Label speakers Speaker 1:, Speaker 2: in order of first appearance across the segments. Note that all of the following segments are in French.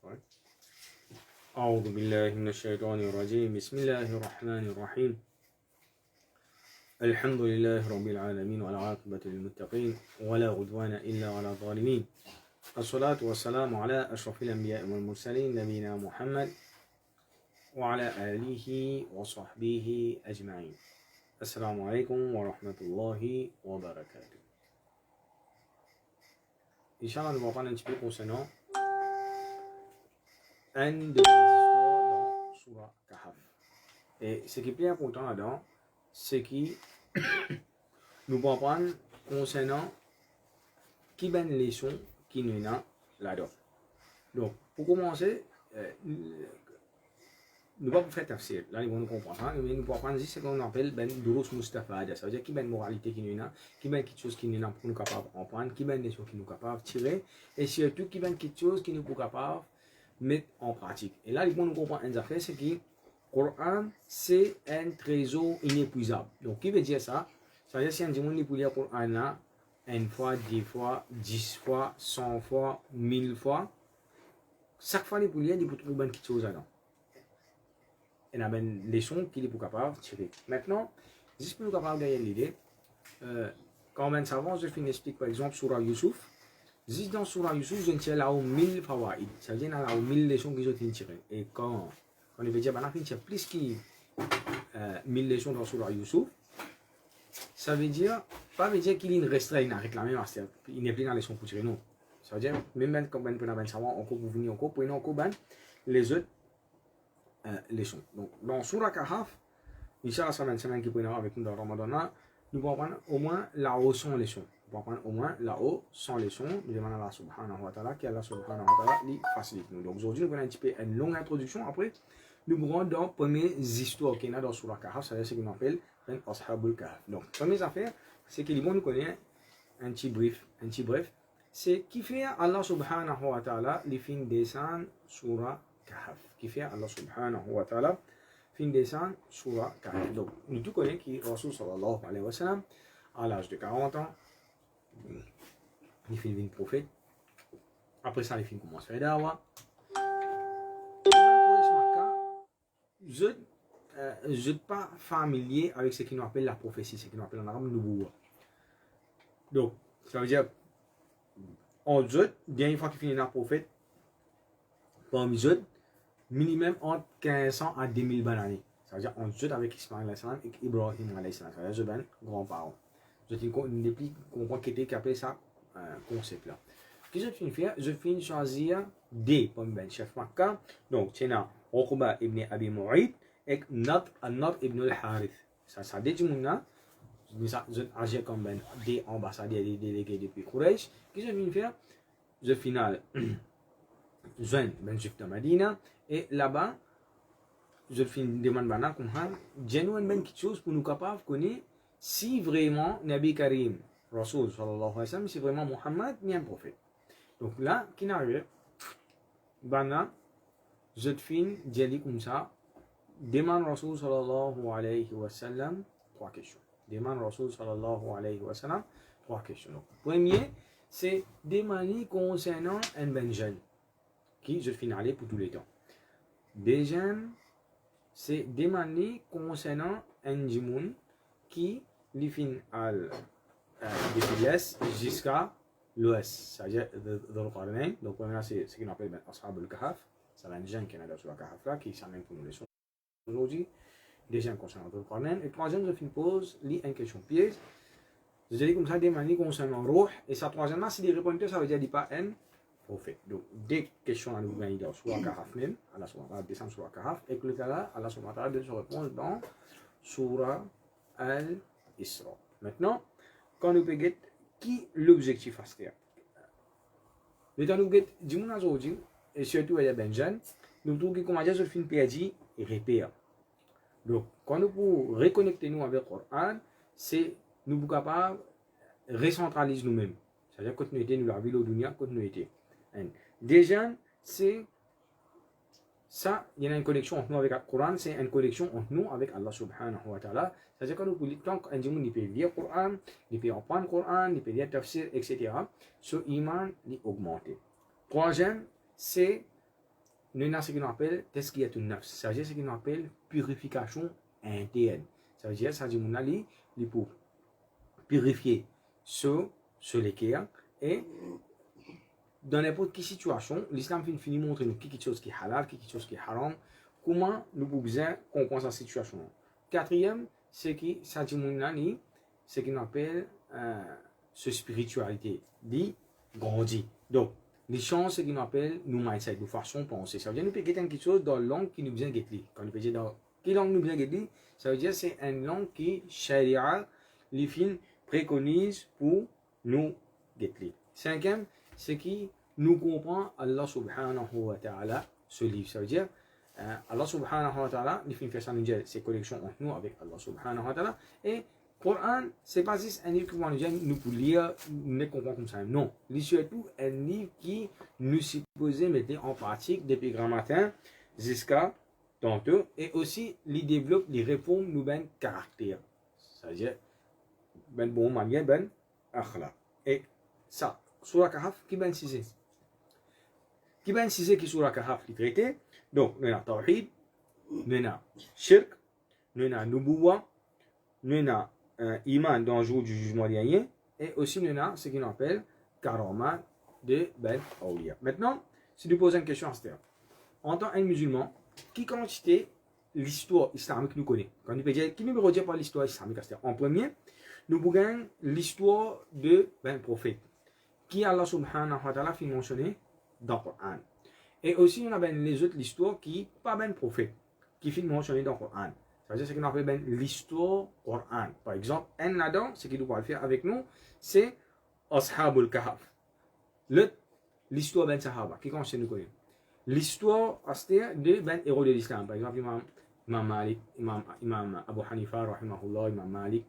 Speaker 1: Ouais. أعوذ بالله من الشيطان الرجيم بسم الله الرحمن الرحيم الحمد لله رب العالمين والعاقبة للمتقين ولا عدوان إلا على الظالمين الصلاة والسلام على أشرف الأنبياء والمرسلين نبينا محمد وعلى آله وصحبه أجمعين السلام عليكم ورحمة الله وبركاته. Inch'Allah, nous allons parler un petit peu concernant un de les histoires dans Surah Kahf. Et ce qui est plus important là-dedans, c'est que nous allons prendre concernant qui ben les leçons qui nous ont là-dedans. Donc, pour commencer, nous allons faire tafsir. Là, nous allons comprendre. Mais nous allons prendre ce qu'on appelle ben durus mustafada. Ça veut dire qui ben moralité qui nous a, qui ben quelque chose qui nous a pour nous capable en prendre, qui ben des choses qui nous capable tirer, et surtout qui ben quelque chose qui nous pour capable mettre en pratique. Et là, nous comprendre une affaire, c'est que le Coran, c'est un trésor inépuisable. Donc, qui veut dire ça? Ça veut dire si on dit pour lire le Coran là, une fois, 10 fois, 10 fois, 100 fois, 1000 fois, chaque fois, pour lire, il faut trouver quelque chose là-dedans. Il y a une leçon qu'il est pour capable de tirer. Maintenant, juste pour nous capable de gagner l'idée, quand on s'avance, je finis explique par exemple sur Youssouf. Juste dans Surah Youssouf, je tire là où 1000 fawaïd. Ça veut dire là où 1000 leçons que je tirer. Et quand on veut dire, on tire plus que 1000 leçons dans Surah Youssouf, ça veut dire, pas veut dire qu'il y a une restreinte à réclamer, il n'est plus dans les leçons pour tirer, non. Ça veut dire, même quand on peut savoir, on peut venir encore, pour encore les autres leçons. Donc, dans Surah Kahf, Inch'Allah, ça va être une semaine qui peut venir avec nous dans Ramadan, nous pouvons prendre au moins là-haut 100 leçons. Nous pouvons prendre au moins là-haut 100 leçons. Nous demandons à Allah subhanahu wa ta'ala, qu'Allah subhanahu wa ta'ala lui facilite nous. Donc aujourd'hui, nous allons un petit peu une longue introduction. Après, nous pourrons dans les premières histoires qu'il y a dans Surah Kahf, c'est ce qu'on appelle Ashabul Kahf. Donc, la première affaire, c'est que nous connaissons un petit bref. C'est qui fait Allah subhanahu wa ta'ala les fins descendre Surah Kahf. Qui fait Allah subhanahu wa ta'ala fin descendre Surah Kahf. Donc, nous tous connaissons que Rasul sallallahu alayhi wa sallam, à l'âge de 40 ans, il fait une prophète. Après ça, il fait commence à faire dawa. Je ne suis pas familier avec ce qu'on appelle la prophétie, ce qu'on appelle en arabe nubuwa. Donc, ça veut dire, en Zod, dernière fois qu'il finit un prophète, parmi Zod, minimum entre 1500 à 2000 années. Ça veut dire, on Zod avec Ismaël et Ibrahim alayhi salam. Ça veut dire, je ben grands-parents. Je ne plus comprendre qui était capé ça concept là. Qu'est-ce que je finis faire? Je finis choisir des comme ben chef Makkah. Donc c'est là Uqba ibn Abi Mu'ayt et Nadr ibn al-Harith. Ça dit mon là. Je agis comme ben des ambassadeurs, des délégués depuis Quraysh. Qu'est-ce que je finis faire? Je finis je ben juif de Medina et là-bas je finis demande bana comme ça. Genuine ben quelque chose pour nous capables de connaître si vraiment Nabi Karim, Rasul sallallahu alayhi wa sallam, si vraiment Muhammad ni un prophète. Donc là, qui n'arrive, bana, je te finis, j'ai comme ça, demande Rasul sallallahu alayhi wa sallam, 3 questions. Demande Rasul sallallahu alayhi wa sallam, 3 questions. Donc, premier, c'est demander concernant un ben jeune, qui je finis aller pour tous les temps. Deuxième, c'est demander concernant un jimoun qui les fin depuis l'est jusqu'à l'ouest, c'est-à-dire dans le Qarnayn. Donc, premièrement, c'est ce qu'on appelle Ashabul Kahf. C'est un jeune qui est dans la Kahf là, qui s'amène pour nous leçons aujourd'hui. Deuxième concernant le Qarnayn. Et troisième, je pose une question piège. Je dis comme ça, des manières concernant Ruh. Et ça, troisièmement, si des réponses, ça veut dire pas un prophète. Donc, des questions à nous gagner dans Surah Kahf même. Allah subhanahu wa ta'ala descend Surah Kahf. Et que le cas Allah subhanahu wa ta'ala donne sa réponse dans Surah Al-Isra. Maintenant, quand nous regardons qui l'objectif à faire. Le temps nous regardons, dis-moi aujourd'hui, et surtout il y a Benjamin, nous trouvons qu'on a déjà fait une perdu et repère. Donc, quand nous pouvons reconnecter nous avec le Coran, c'est nous sommes capables de recentraliser nous-mêmes. C'est-à-dire que nous étions, nous l'avons vu au dunya, que nous étions. Déjà, c'est ça, il y a une connexion entre nous avec le Coran, c'est une connexion entre nous avec Allah subhanahu wa ta'ala. C'est-à-dire que nous pouvons, tant qu'un dimanche, il peut lire le Coran, il peut apprendre le Coran, il peut lire tafsir, etc. Ce iman, il augmente. Troisième, c'est nous avons ce qu'on appelle tazkiyatun nafs. Ça veut dire ce qu'on appelle purification interne. Ça veut dire, ça dit mon ali, il pour purifier ce l'équerre et dans n'importe quelle situation, l'islam finit montrer nous quelque chose qui est halal, quelque chose qui est haram, comment nous pouvons bien comprendre cette situation. Quatrième, c'est que ça dit mon ali, ce qu'on appelle ce spiritualité, dit grandit. Donc, les chances, c'est qu'on appelle nous mindset, nous façon de penser. Ça veut dire nous peut quelque chose dans la langue qui nous vient guetter. Quand nous peut dire dans quelle langue nous vient guetter, ça veut dire c'est une langue qui sharia, les films préconise pour nous guetter. Cinquième, c'est qui nous comprend Allah subhanahu wa ta'ala ce livre. Ça veut dire Allah subhanahu wa ta'ala, les films fait ça nous dire c'est connexion entre nous avec Allah subhanahu wa ta'ala et Coran, c'est pas juste un livre qui va nous pour lire, nous comprendre comme ça. Non, c'est surtout un livre qui nous suppose mettre en pratique depuis grand matin jusqu'à tantôt et aussi il développe les réformes nous ben caractère. C'est-à-dire ben bon manière ben akhlaq. Et ça, Surah Kahf qui ben sisé. Qui ben sisé qui Surah Kahf qui traité. Donc, nous avons tawhid, nous avons shirk, nous avons nubuwa, nous avons iman dans le jour du jugement dernier et aussi nous avons ce qu'on appelle karamat de Ben Awliya. Maintenant, si nous posons une question à Stère, en tant que musulman, qui quantité l'histoire islamique nous connaît? Quand nous dire qui nous redit par l'histoire islamique à Stère? En premier, nous pouvons l'histoire de Ben prophète qui Allah subhanahu wa ta'ala fait mentionner dans le Coran. Et aussi nous avons les autres l'histoire qui pas Ben prophète qui fait mentionner dans le Coran. C'est ce qu'on appelle ben, l'histoire Coran. Par exemple, un là-dedans, ce qu'il doit faire avec nous, c'est Ashabul Kahf. L'histoire ben Sahaba, qui commence nous connaître. L'histoire de ben héros de l'islam. Par exemple, Imam Malik, Imam Abu Hanifa, rahimahullah, Imam Malik,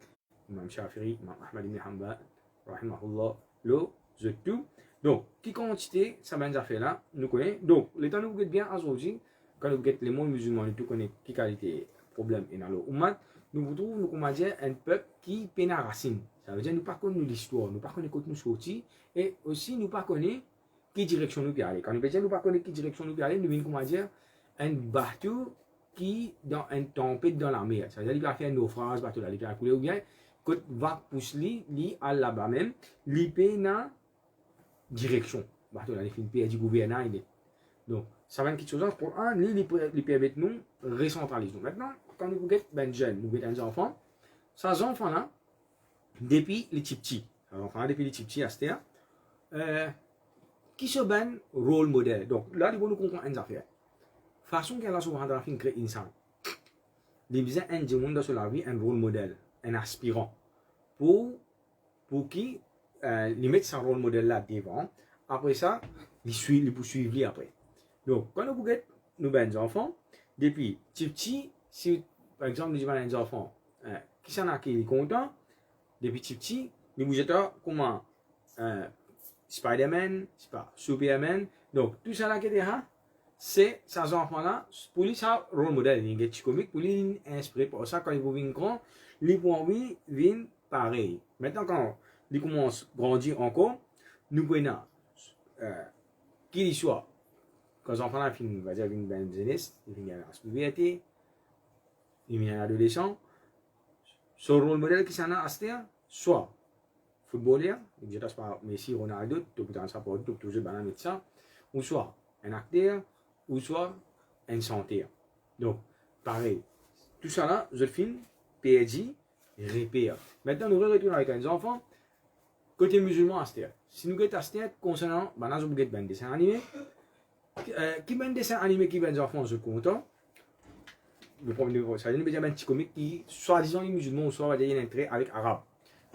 Speaker 1: Imam Shafi'i, Imam Ahmad ibn Hanbal, rahimahullah, le tout. Donc, qui quantité, ça ben affaire là, nous connaissons. Donc, le temps nous vous bien aujourd'hui, quand vous êtes les mondes musulmans, nous connaissons qui qualité problème et dans le Ummat, nous retrouvons un peuple qui peine à racine. Ça veut dire que nous ne connaissons pas l'histoire, nous ne connaissons pas nous sortir et aussi nous ne connaissons pas quelle direction nous peut aller. Quand nous ne connaissons pas quelle direction nous peut aller, nous venons un bateau qui dans un tempête dans la mer. Ça veut dire qu'il va faire un naufrage, bateau là, il va couler ou bien quand va pousser lui à là-bas même, il peut dans direction. Bateau là, il fait une paix du gouvernement. Donc, ça va être quelque chose pour un, il permet de nous recentraliser. Maintenant, quand nous êtes ben jeunes, nous êtes des enfants, ces enfants-là, depuis les petits, depuis les petits, qui sont ben rôle modèle. Donc, là, ils vont nous comprendre une affaire. Façon qu'Allah subhanahu wa ta'ala fait créer insan. Il besoin un monde dans la vie, un rôle modèle, un aspirant. Pour qui, ils mettent ce rôle modèle là devant. Après ça, ils poursuivent après. Donc, quand nous êtes nous des enfants, depuis petit, si par exemple nous avons des enfants qui sont qui est content, depuis petit, nous vous êtes comment Spider-Man, Superman, donc tout ça là qui est là, c'est ces enfants-là, pour lui, ça rôle modèle, il est comique, pour lui, inspiré par ça, quand ils vont venir grand, les points viennent pareil. Maintenant, quand ils commencent à grandir encore, nous prenons qu'il soit. Quand les enfants viennent ben jeunesse, ils viennent à la puberté, ils viennent à l'adolescent, son rôle modèle qui s'en a à soit footballeur, je ne sais pas Messi, Ronaldo, tout le temps ça pour tout toujours banal médecin, ou soit un acteur, ou soit un chanteur. Donc, pareil, tout ça là, je filme, PhD, repère. Maintenant, nous retournons avec les enfants, côté musulman à si nous sommes à concernant, nous avons des dessins animés. Qui ben dessin animé qui ben enfants je content le premier ça veut dire un petit comique qui soi-disant les musulmans soit va dire un trait avec arabe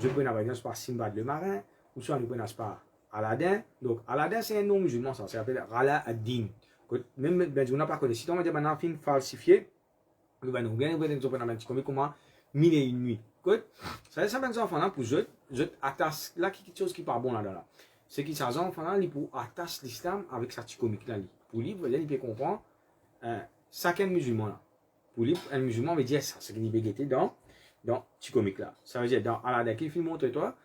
Speaker 1: je peux par exemple par Simbad le marin ou soit nous prenons par Aladdin donc Aladdin c'est un nom musulman ça s'appelle Rala ad-Din même ben on n'a pas connu si on va dire un film falsifié nous ben nous bien nous prenons un petit comique comment mille et une nuit ça veut dire ben enfants là pour je attache là quelque chose qui pas bon là c'est que ces enfants-là, ils peuvent attacher l'islam avec sa petit comique là. Pour lui, il peut comprendre ça qu'un musulman là. Pour lui, un musulman veut dire ça, c'est qu'il peut guetter dans petit comique là. Ça veut dire dans Aladdin qui film montre toi,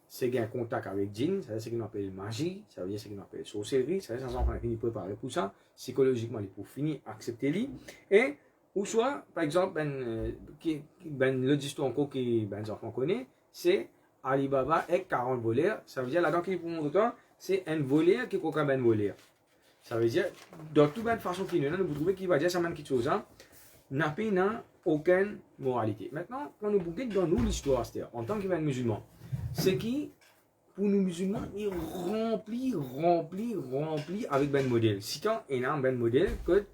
Speaker 1: c'est un contact avec djinn, ça veut dire ce qu'on appelle magie, ça veut dire ce qu'on appelle sorcellerie, ça veut dire ça qu'on a fini préparer pour ça, psychologiquement, pour finir accepter lui, et ou soit, par exemple, l'autre histoire encore que les enfants connaissent, c'est Alibaba et 40 voleurs, ça veut dire là-dedans qui pour mon temps, c'est un voleur qui est un voleur. Ça veut dire, dans toute bonne façon qu'il y a, vous trouvez qu'il va dire ça même quelque chose, hein, n'a aucune moralité. Maintenant, quand nous regardons dans nous l'histoire, c'est-à-dire en tant que musulman, c'est qui, pour nous musulmans, est rempli avec ben modèle. Si quand il y a un ben modèle, que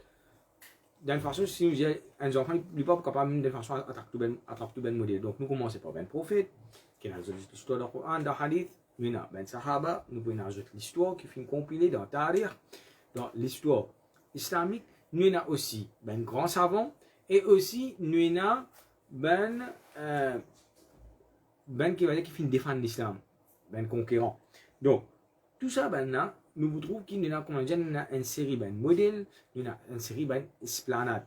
Speaker 1: d'une façon, si nous disons, un enfant n'est pas capable d'une façon attraper tout ben modèle. Donc nous commençons par ben prophète, qui est dans l'histoire du Coran, dans le hadith, nous avons ben sahaba, nous pouvons ajouter l'histoire qui finit compilée dans Tariq, dans l'histoire islamique, nous avons aussi ben grand savant, et aussi nous avons ben qui va dire qui finit défendre l'islam, ben conquérant. Donc tout ça ben là, nous vous trouvons qu'il y a comme une série ben modèle, nous avons une série ben esplanade.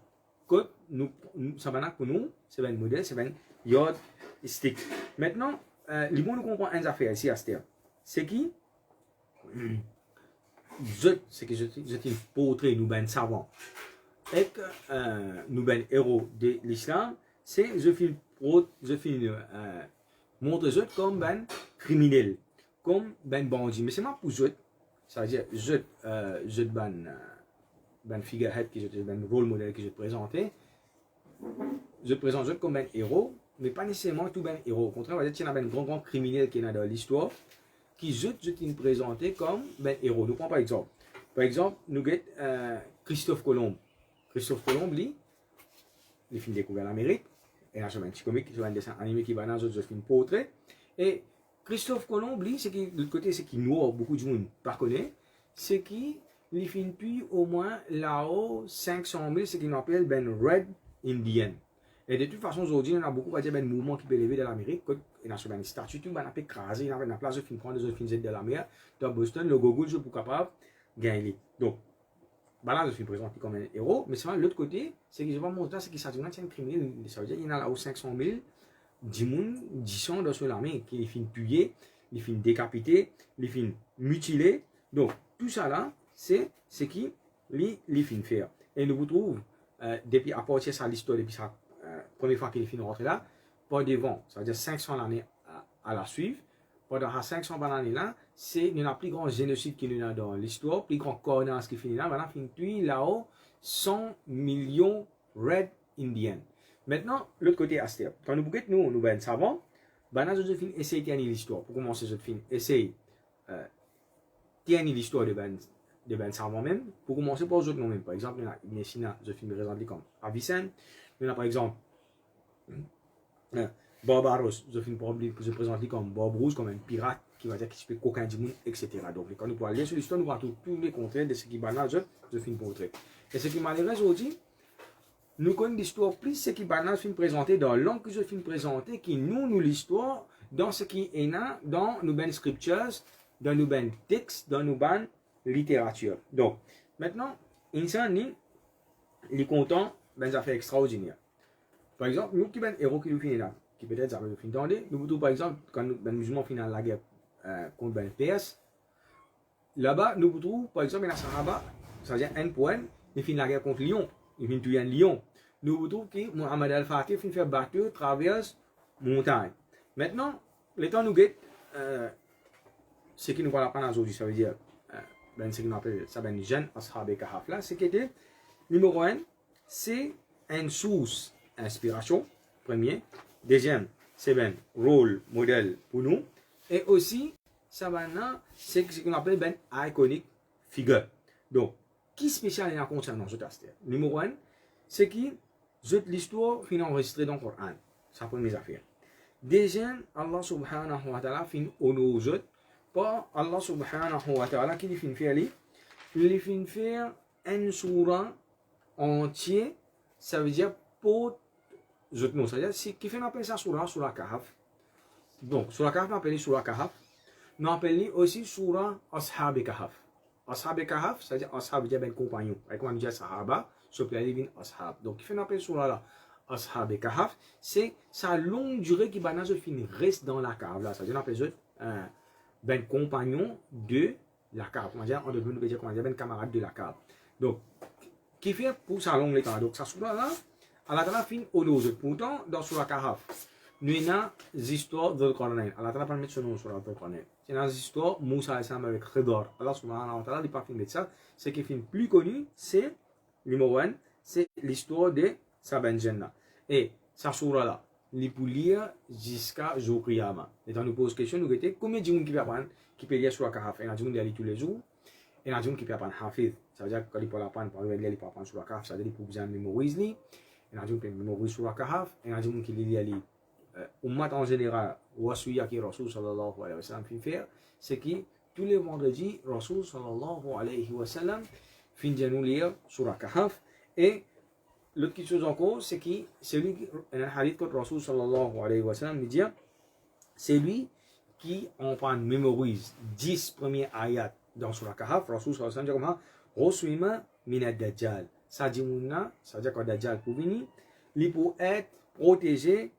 Speaker 1: Que nous ça ben pour nous, c'est ben modèle, c'est ben yod stick. Maintenant, les bons nous comprend une affaire ici à Stère. C'est qui c'est que je t'ai portrait nous ben savant et que nous ben héros de l'islam, c'est je filme montre eux comme ben criminel, comme ben bandit. Mais c'est pas pour eux, ça veut dire je ben figurehead qui je ben rôle modèle que je te présentais, je présente eux comme ben héros, mais pas nécessairement tout ben héros. Au contraire, on va dire qu'il y a ben grand criminel qui est dans l'histoire, qui je t'ai présenté comme ben héros. Nous prenons par exemple. Par exemple, nous avons Christophe Colomb. Christophe Colomb, lui, il a découvert l'Amérique. Et là, c'est un petit comique, c'est un dessin animé qui va dans un film portrait. Et Christophe Colomb, lui, c'est qui, de l'autre côté, c'est qui noie beaucoup de monde par connaît, c'est qui, il finit depuis au moins là-haut 500 000, ce qu'on appelle ben Red Indian. Et de toute façon, aujourd'hui, on a beaucoup de ben mouvements qui peuvent lever de l'Amérique. Il y a une statue, il y a écrasé, il y a une place de film prendre des films de la mer, dans Boston, le Google, je suis capable de gagner. Donc, voilà, je suis présenté comme un héros, mais c'est l'autre côté, c'est que je vais montrer, c'est que ça devient un criminel. Ça veut dire qu'il y en a là-haut 500 000, 10 gens dans l'armée qui finissent tués, ils finissent décapités, ils finissent mutilés. Donc, tout ça là, c'est ce qui les finissent faire. Et nous vous trouvons, depuis à partir de ça, l'histoire, depuis sa première fois qu'il finit rentrer là, pas devant, ça veut dire 500 années à la suivre. Pendant ces 500 années là, c'est le plus grand génocide qu'il y a dans l'histoire, plus grand connasse qui finit là, maintenant finit là-haut 100 millions Red Indians. Maintenant, l'autre côté Astère. Quand nous bouquets, nous ben savants, ben je finis essayer de tenir l'histoire. Pour commencer, je finis essayer de tenir l'histoire de ben savants même. Pour commencer, par eux même. Par exemple, nous avons Ibn Sina, je finis présenter comme Avicenne. Nous avons par exemple Barbaros, je présente comme Bob Rouge, comme un pirate qui va dire qu'il se fait coquin du monde, etc. Donc, quand nous pouvons aller sur l'histoire, nous voyons tous les contraires de ce qui est banal, je finis montrer. Et ce qui m'a l'air aujourd'hui, nous connaissons l'histoire plus ce qui est banal, film présenté dans l'angle que je finis présenter, qui nous l'histoire, dans ce qui est là, dans nos ben scriptures, dans nos ben textes, dans nos ben littérature. Donc, maintenant, Insan, il est content, ben affaires extraordinaires. Par exemple, nous qui ben héros qui nous finit là, qui peut-être ça va nous finir dans les, nous voulons par exemple, quand nous ben musulmans finissent la guerre contre ben PS, là-bas, nous voulons par exemple, dans la Sahaba, c'est-à-dire un point, il finit la guerre contre Lyon, il finit tuer un lion. Nous voulons que Mohamed Al-Fatih finit faire battre, traverse montagne. Maintenant, les temps nous guettent, ce qui nous va apprendre aujourd'hui, ça veut dire, ben ce qu'on appelle ça ben jeune ashab et kahaf là, c'est que numéro 1, c'est une source inspiration, premier. Deuxième, c'est ben rôle, modèle pour nous. Et aussi, ça maintenant, c'est ce qu'on appelle ben iconic figure. Donc, qui spécial est en concernant ce test? Numéro 1, c'est qui l'histoire finit enregistrée dans le Coran. Ça première affaire. Deuxième, Allah subhanahu wa ta'ala finit honorer pas Allah subhanahu wa ta'ala qui finit faire il finit faire une surah entière, ça veut dire pour non, c'est-à-dire qui fait appeler ça surah Kahf. Donc, surah Kahf, on appelle surah Kahf. On appelle aussi surah Ashab Kahf. Ashab Kahf, c'est-à-dire Ashab veut dire ben compagnon. Avec on dit Sahaba, ce plaît divin Ashab. Donc, qui fait appeler surah là Ashab Kahf, c'est sa longue durée qui banane fin reste dans la cave là. C'est-à-dire on appelle ben compagnon de la cave. On peut dire ben camarade de la cave. Donc, qui fait pour ça long temps. Donc, ça soura là, Allah Ta'ala fin au nose. Pourtant, dans Surah Kahf, nous avons des histoires de Qur'an. Allah Ta'ala permet de se nommer Surah de Qur'an. C'est une histoire Moussa avec Khidr. Allah Subhanahu wa Ta'ala n'est pas fin de ça. Ce qui est film plus connu, c'est numéro 1, c'est l'histoire de Saban Jannah. Et ça soura là, les pour lire jusqu'à jour Qiyama. Et quand nous pose question, nous disons combien de gens qui peuvent apprendre, qui peuvent lire Surah Kahf. Il y a des gens qui lire tous les jours. Et il y a des gens qui peuvent apprendre Hafiz. Ça veut dire que quand ils peuvent apprendre, par exemple, ils peuvent apprendre Surah Kahf, ça veut dire qu'ils peuvent mémoriser. Il y a des gens qui peuvent mémoriser Surah Kahf. Il y a des gens qui lisent Ummat en général, wasiya qui Rasul sallallahu alayhi wa sallam fait faire, c'est que tous les vendredis, Rasul sallallahu alayhi wa sallam fin de nous lire Surah Kahf. Et l'autre chose encore, c'est que celui qui, un hadith que Rasul sallallahu alayhi wa sallam dit, c'est lui qui en mémorise 10 premiers ayats dans Surah Kahf. Rasul sallallahu alayhi wa sallam dit comme Roswima minad Dajjal. Ça dit mouna, ça veut dire que Dajjal pour venir, il peut être protégé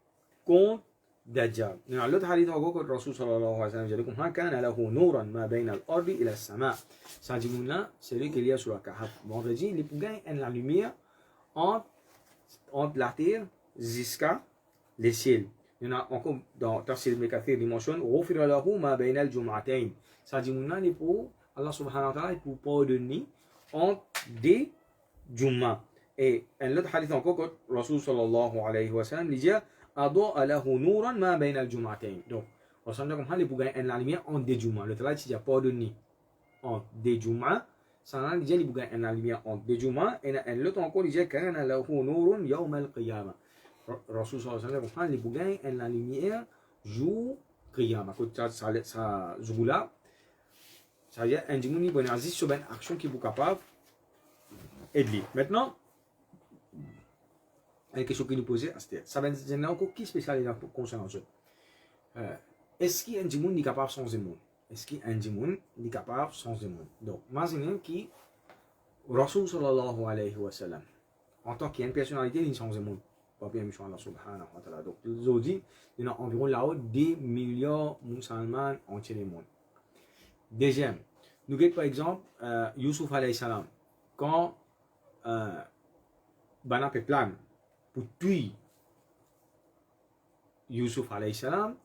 Speaker 1: contre Dajjal. Dans l'autre hadith, que Rasul sallallahu alayhi wa sallam dit comme kana lahu nuran ma bayna al-ardi ila as-sama. Ça dit mouna, celui qui lit Surah Kahf vendredi, il peut gagner la lumière entre la terre jusqu'à les ciels. Il y en a encore dans Tafsir Mekathir, il mentionne Ghufira lahu ma bayna al-jum'atayn. Ça dit mouna, il peut Allah subhanahu wa ta'ala pour pardonner entre des Jumma. Et un autre hadith encore que Rasul sallallahu alayhi wa sallam dit Ada'a lahu nuran ma bayna al-jum'atayn. Donc, Rasul sallallahu alayhi wa sallam pour gagner la lumière entre des Jumma. Le travail c'est déjà pardonner entre des Jumma. Ça veut dire qu'il pour gagner la lumière entre des Jumma. Et un autre encore dit kana lahu nurun yawm al-qiyamah. Rasul sallallahu alayhi wa sallam pour gagner la lumière jour Qiyamah. Ça jour-là, ça veut dire un djimouni bon aziz sur une action qui est capable d'aider. Maintenant, une question qui nous posait, c'est ça va être encore qui spécialise concernant ça. Est-ce qu'il y a un djimouni qui est capable sans émotion? Est-ce qu'il y a un djimouni qui est capable sans émotion? Donc, imaginez qui Rasul sallallahu alayhi wa sallam, en tant qu'il y a une personnalité, il est sans émotion. Pas bien, Allah subhanahu wa ta'ala. Donc, aujourd'hui, il y a environ là-haut 10 millions de musulmans entiers du monde. Deuxième, nous regardons par exemple Youssouf alayhi salam. Quand Bana Peplan pour tuer Youssouf alayhi salam,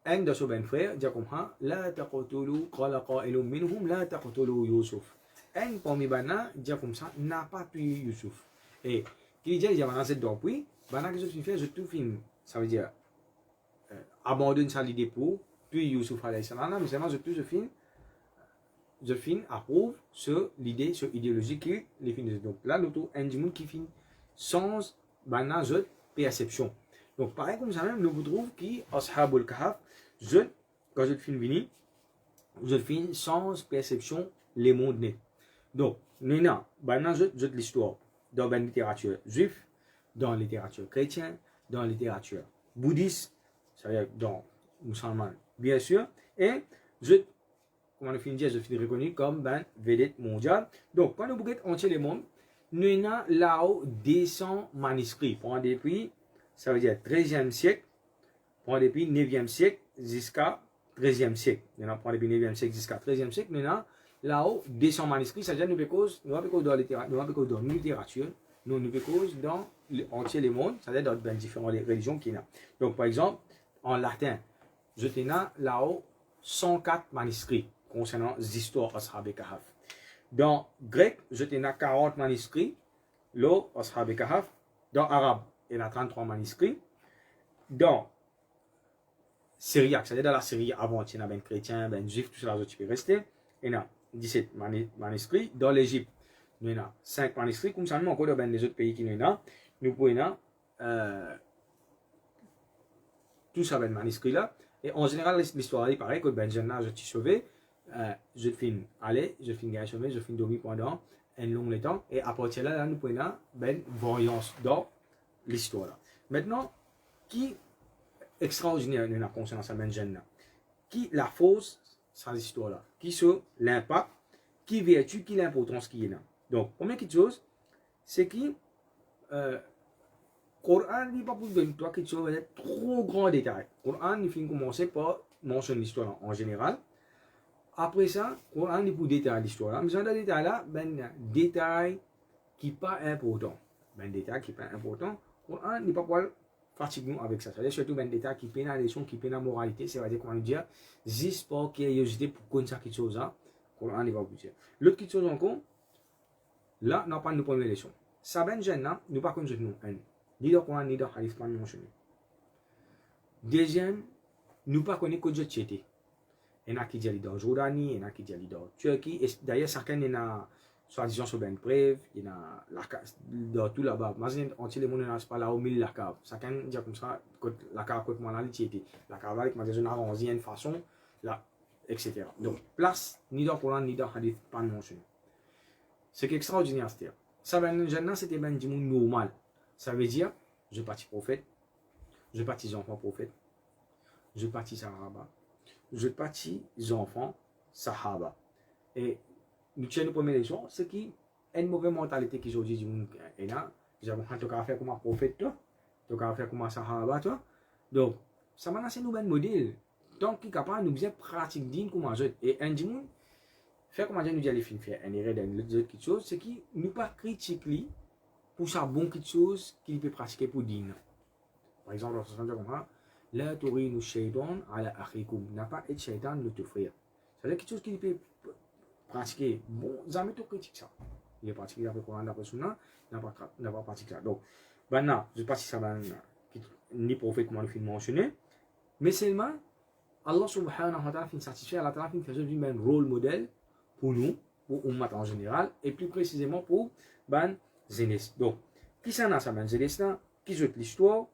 Speaker 1: un de ses ben frères dit comme ça, la taqtulu qala qa'ilun minhum la taqtulu Youssouf. Un parmi Bana dit comme ça, n'a pas tué Youssouf. Et qui dit il y a Bana cette depuis, Bana que je fais, je tout film, ça veut dire abandonne sa idée pour tuer Youssouf alayhi salam, mais seulement je finis approuve sur l'idée, sur l'idéologie qui les finit. Donc là, l'auto un qui finit sans banane perception. Donc pareil comme ça même, nous vous trouvons qui Ashabul Kahf, quand je finis, je finis sans perception les mondes nés. Donc, nous avons banane l'histoire dans la littérature juive, dans la littérature chrétienne, dans la littérature bouddhiste, c'est-à-dire dans musulman, bien sûr, et comment le film dit, je suis reconnu comme ben vedette mondiale. Donc, quand nous regardons entier le monde, nous avons là-haut 200 manuscrits. Pendant depuis, ça veut dire 13e siècle, pendant depuis 9e siècle jusqu'à 13e siècle. Nous avons depuis 9e siècle jusqu'à 13e siècle, nous avons là-haut 200 manuscrits. Ça veut dire nous avons dans la littérature, nous avons dans entier le monde, ça veut dire dans différentes religions qu'il y a. Donc, par exemple, en latin, je tenais là-haut 104 manuscrits concernant l'histoire Ashab Kahf. Dans grec, je tenais 40 manuscrits, l'eau Ashab Kahf. Dans arabe, il y a 33 manuscrits. Dans syriaque, c'est-à-dire dans la Syrie avant, il y a ben chrétien, ben juif, tout ça, tu peux rester. Il y a 17 manuscrits. Dans l'Égypte, il y a 5 manuscrits. Comme ça, nous encore dans les autres pays qui nous ont, nous pouvons tout ça, ben manuscrits là. Et en général, l'histoire est pareille que Benjamin, je t'ai sauvé. Je finis aller, je finis gagner sauvé, je finis dormir pendant un long temps. Et à partir de là, nous pouvons une variance dans l'histoire. Maintenant, qui extraordinaire nous avons concernant ça Benjamin? Qui la force sans l'histoire là? Qui sur l'impact? Qui vertu? Qui l'importance qui est là? Donc, première chose, c'est que Coran n'est pas pour donner toi quelque chose de trop grand détail. Coran, il finit commencer par mentionner l'histoire en général. Après ça, Coran est pour détailler l'histoire. Mais dans le détail là, ben détail qui pas important. Ben détail qui pas important. Coran n'est pas pour fatiguer nous avec ça. C'est-à-dire surtout ben détail qui peine la leçon, qui peine la moralité. C'est-à-dire qu'on va dire juste pour curiosité pour connaître quelque chose là. Coran n'est pas pour dire. L'autre quelque chose encore, là, n'a pas nous première leçon. Ça ben jeune là, nous pas connaître nous. Ni dans le Coran, ni dans le Hadith, pas mentionné. Deuxième, nous pas connaître que Dieu était. Il y en a qui disent dans Jordanie, il y en a qui disent dans Turquie. D'ailleurs, certains, il y en a, soi-disant, sur une preuve, il y en a dans tout là-bas. Imagine, on tient les mondes, pas là au milieu de la cave. Certains disent comme ça, la cave, côté moi, là, il était. La cave, avec ma maison arrondie, une façon, là, etc. Donc, place, ni dans le Coran, ni dans le Hadith, pas mentionné. C'est extraordinaire, c'est-à-dire. Ça, c'était ben du monde normal. Ça veut dire, je partis prophète, je partis enfant prophète, je partis sahaba, je partis enfants sahaba. Et nous tiens la première leçon, c'est qu'il y a une mauvaise mentalité qui aujourd'hui du monde est là. Nous avons faire comme un prophète, toi, nous avons faire comme un sahaba, toi. Donc, ça m'a lancé un nouvel modèle. Donc, qui est capable de nous bien pratiquer digne comme un autre. Et un du monde, faire comme un nous dit les films, faire un erreur dans l'autre quelque chose, c'est qu'il ne pas critiquer pour ça bon quelque chose qu'il peut pratiquer pour digne. Par exemple, dans ce sens, comme ça, la tourine shaitan ala akhikum, n'a pas être shaitan de te frère. C'est-à-dire quelque chose qu'il peut pratiquer. Bon, jamais tu critiques ça. Il est pratiqué d'après le Coran, d'après le Sunna, n'a pas pratiqué ça. Donc, maintenant, je ne sais pas si ça va ni prophète comment le film mentionné, mais seulement, Allah subhanahu wa ta'ala finit satisfait, Allah ta'ala finit faire un rôle modèle pour nous, pour Ummat en général, et plus précisément pour ban jeunesse. Donc, qui s'en a ça, ban jeunesse là, qui joue l'histoire,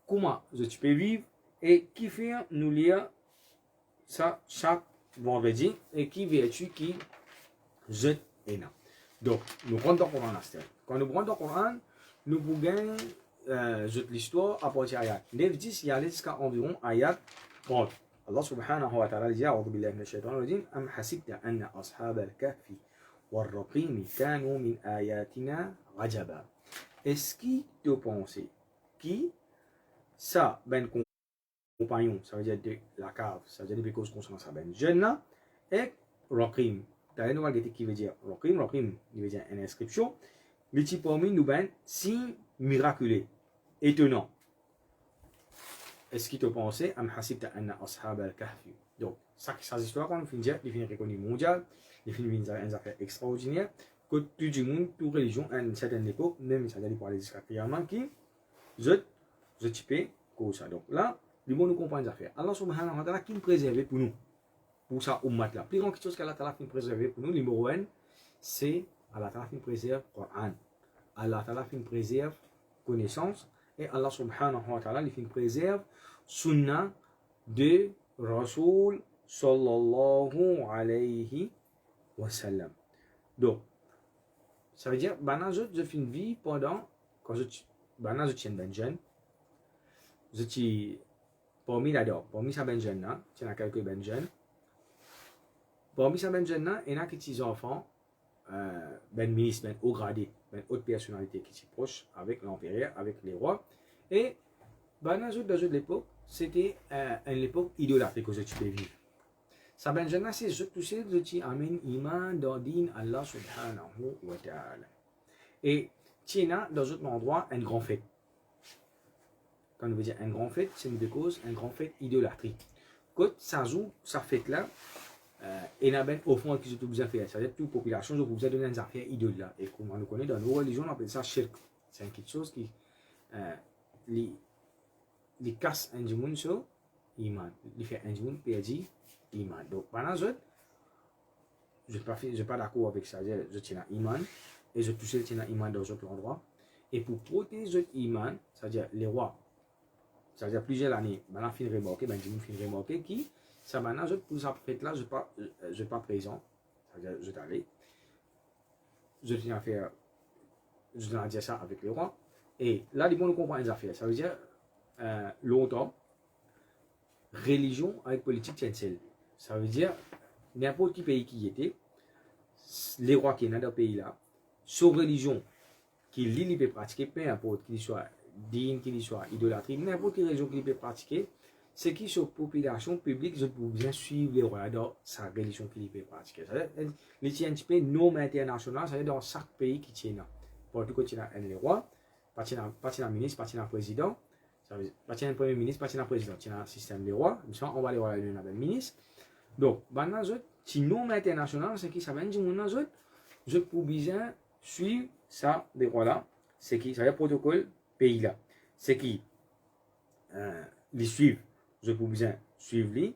Speaker 1: comment je peux vivre, et qui fait nous lire ça chaque vendredi, et qui vertu qui jette est là. Donc, nous prenons le Coran. Quand nous prenons le Coran, nous pouvons jeter l'histoire à partir d'ayat 9, 10, il y a jusqu'à environ ayat 30. Allah subhanahu wa ta'ala dit أعوذ بالله من الشيطان الرجيم أم حسبت أن أصحاب الكهف والرقيم كانوا من آياتنا عجبا. Est-ce que tu penses qui ça ben compagnon, ça veut dire de la cave, ça veut dire des causes concernant ça ben jeune là, et Raqim. T'as une nouvelle qui veut dire Raqim, il veut dire une inscription. Mais tu parmi nous ben signe miraculeux, étonnant. Est-ce qu'il te pensait am hasibta anna ashab al-kahfi. Donc ça histoire quand on finit dire, il finit reconnu mondial, il finit une affaire extraordinaire que tout le monde, toute religion à une certaine époque, même ça d'aller pour aller jusqu'à clairement qui je type comme ça. Donc là, le monde nous comprend les affaires. Allah subhanahu wa ta'ala qui nous préserve pour nous, pour ça ummat là. Plus grande chose qu'Allah ta'ala qui nous préserve pour nous, numéro 1, c'est Allah ta'ala qui nous préserve Coran. Allah ta'ala qui nous préserve connaissance. Et Allah subhanahu wa ta'ala qui nous préserve sunna de Rasul sallallahu alayhi wa sallam. Donc, ça veut dire, je fais une vie pendant, quand je tiens ben jeune, je suis parmi ça ben jeune, tiens quelques ben jeunes. Parmi ça ben jeune, il y en a qui sont enfants, ben ministre, ben haut gradé, ben haute personnalité qui sont proches avec l'empereur, avec les rois. Et dans l'époque, c'était une époque idolâtrée que je peux vivre. Ça ben jeune, c'est tout ce que je amène iman dans din Allah subhanahu wa ta'ala. Et tiens dans un endroit une grande fête. Quand on veut dire un grand fête, c'est une cause, un grand fête idolâtrie. Quand ça joue, ça fête là, et n'a ben au fond qui se tout vous a fait, c'est-à-dire toute population, je vous ai donné une affaire idole là. Et comme on le connaît dans nos religions, on appelle ça shirk. C'est quelque chose qui les casse un du monde sur iman, les fait un du monde perdre iman. Donc pendant je ne pas d'accord avec ça, je tiens à iman et je touche tiens à iman dans autre endroit. Et pour protéger iman, c'est-à-dire les rois, c'est-à-dire plusieurs années, maintenant fin remarqué, ben du monde fin remarqué qui ça maintenant pour ça fête là, je pas présent, c'est-à-dire je t'allais, je tiens à faire, je tiens à dire ça avec les rois. Et là, les gens comprennent les affaires. Ça veut dire longtemps, religion avec politique tiennent seul. Ça veut dire n'importe quel pays qui était, les rois qui sont dans ce pays là, sur religion qui lit, il peut pratiquer, peu importe qu'il soit digne, qu'il soit idolâtrie, n'importe quelle religion qu'il peut pratiquer, c'est qui sur population publique, je peux bien suivre les rois dans sa religion qu'il peut pratiquer. C'est-à-dire, les tiens un petit peu normes internationales, c'est-à-dire dans chaque pays qui tient. Pour tout côté, les rois, pas de ministre, pas de président, pas de premier ministre, pas de président, il y a un système des rois, on va les rois, il y a un ministre. Donc, maintenant, si normes internationales, c'est qui ça veut dire, je peux bien suivre ça, des rois là, c'est qui, ça veut dire protocole pays là, c'est qui, les suivent. Je peux bien suivre les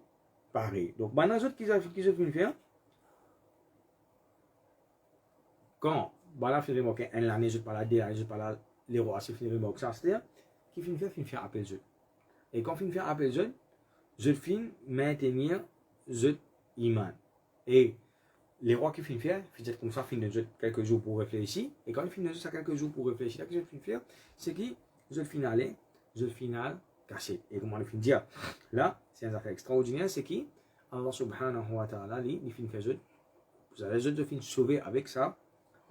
Speaker 1: pareil. Donc, maintenant, qui je peux faire quand voilà, je remarque une année, je parle là, je parle les rois, c'est fini remarque ça, c'est-à-dire qui finit faire appel jeu. Et quand finit faire appel jeu, je finis maintenir je iman. Et les rois qui finissent faire, peut-être comme ça, finissent quelques jours pour réfléchir. Et quand ils finissent ça quelques jours pour réfléchir, ce que je finis faire, c'est que je finis caché. Et comment on finit dire là, c'est une affaire extraordinaire, c'est que Allah subhanahu wa ta'ala, il finit faire je finis sauver avec ça,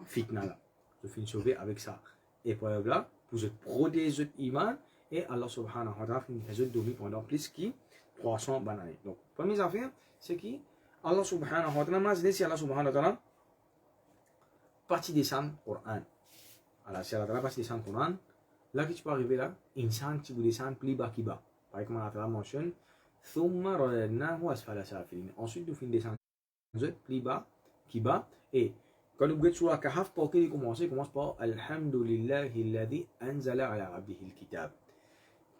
Speaker 1: fitna là. Je finis sauver avec ça. Épreuve là, pour se protéger l'iman. Et Allah subhanahu wa ta'ala finit faire dormir pendant plus que 300 années. Donc, première affaire, c'est que Allah subhanahu wa ta'ala, c'est Allah subhanahu wa ta'ala, partie des saints Coran. Alors, si Allah ta'ala partie des saints Coran, là que tu peux arriver là, insan qui vous descend plus bas qui bas. Par exemple, Allah ta'ala mentionne, thumma radadnahu asfala safilin. Ensuite, nous finissons descendre plus bas qui bas. Et quand nous regardons sur la Kahf, pour qu'il commence par Alhamdulillahi alladhi anzala ala abdihi al-kitab.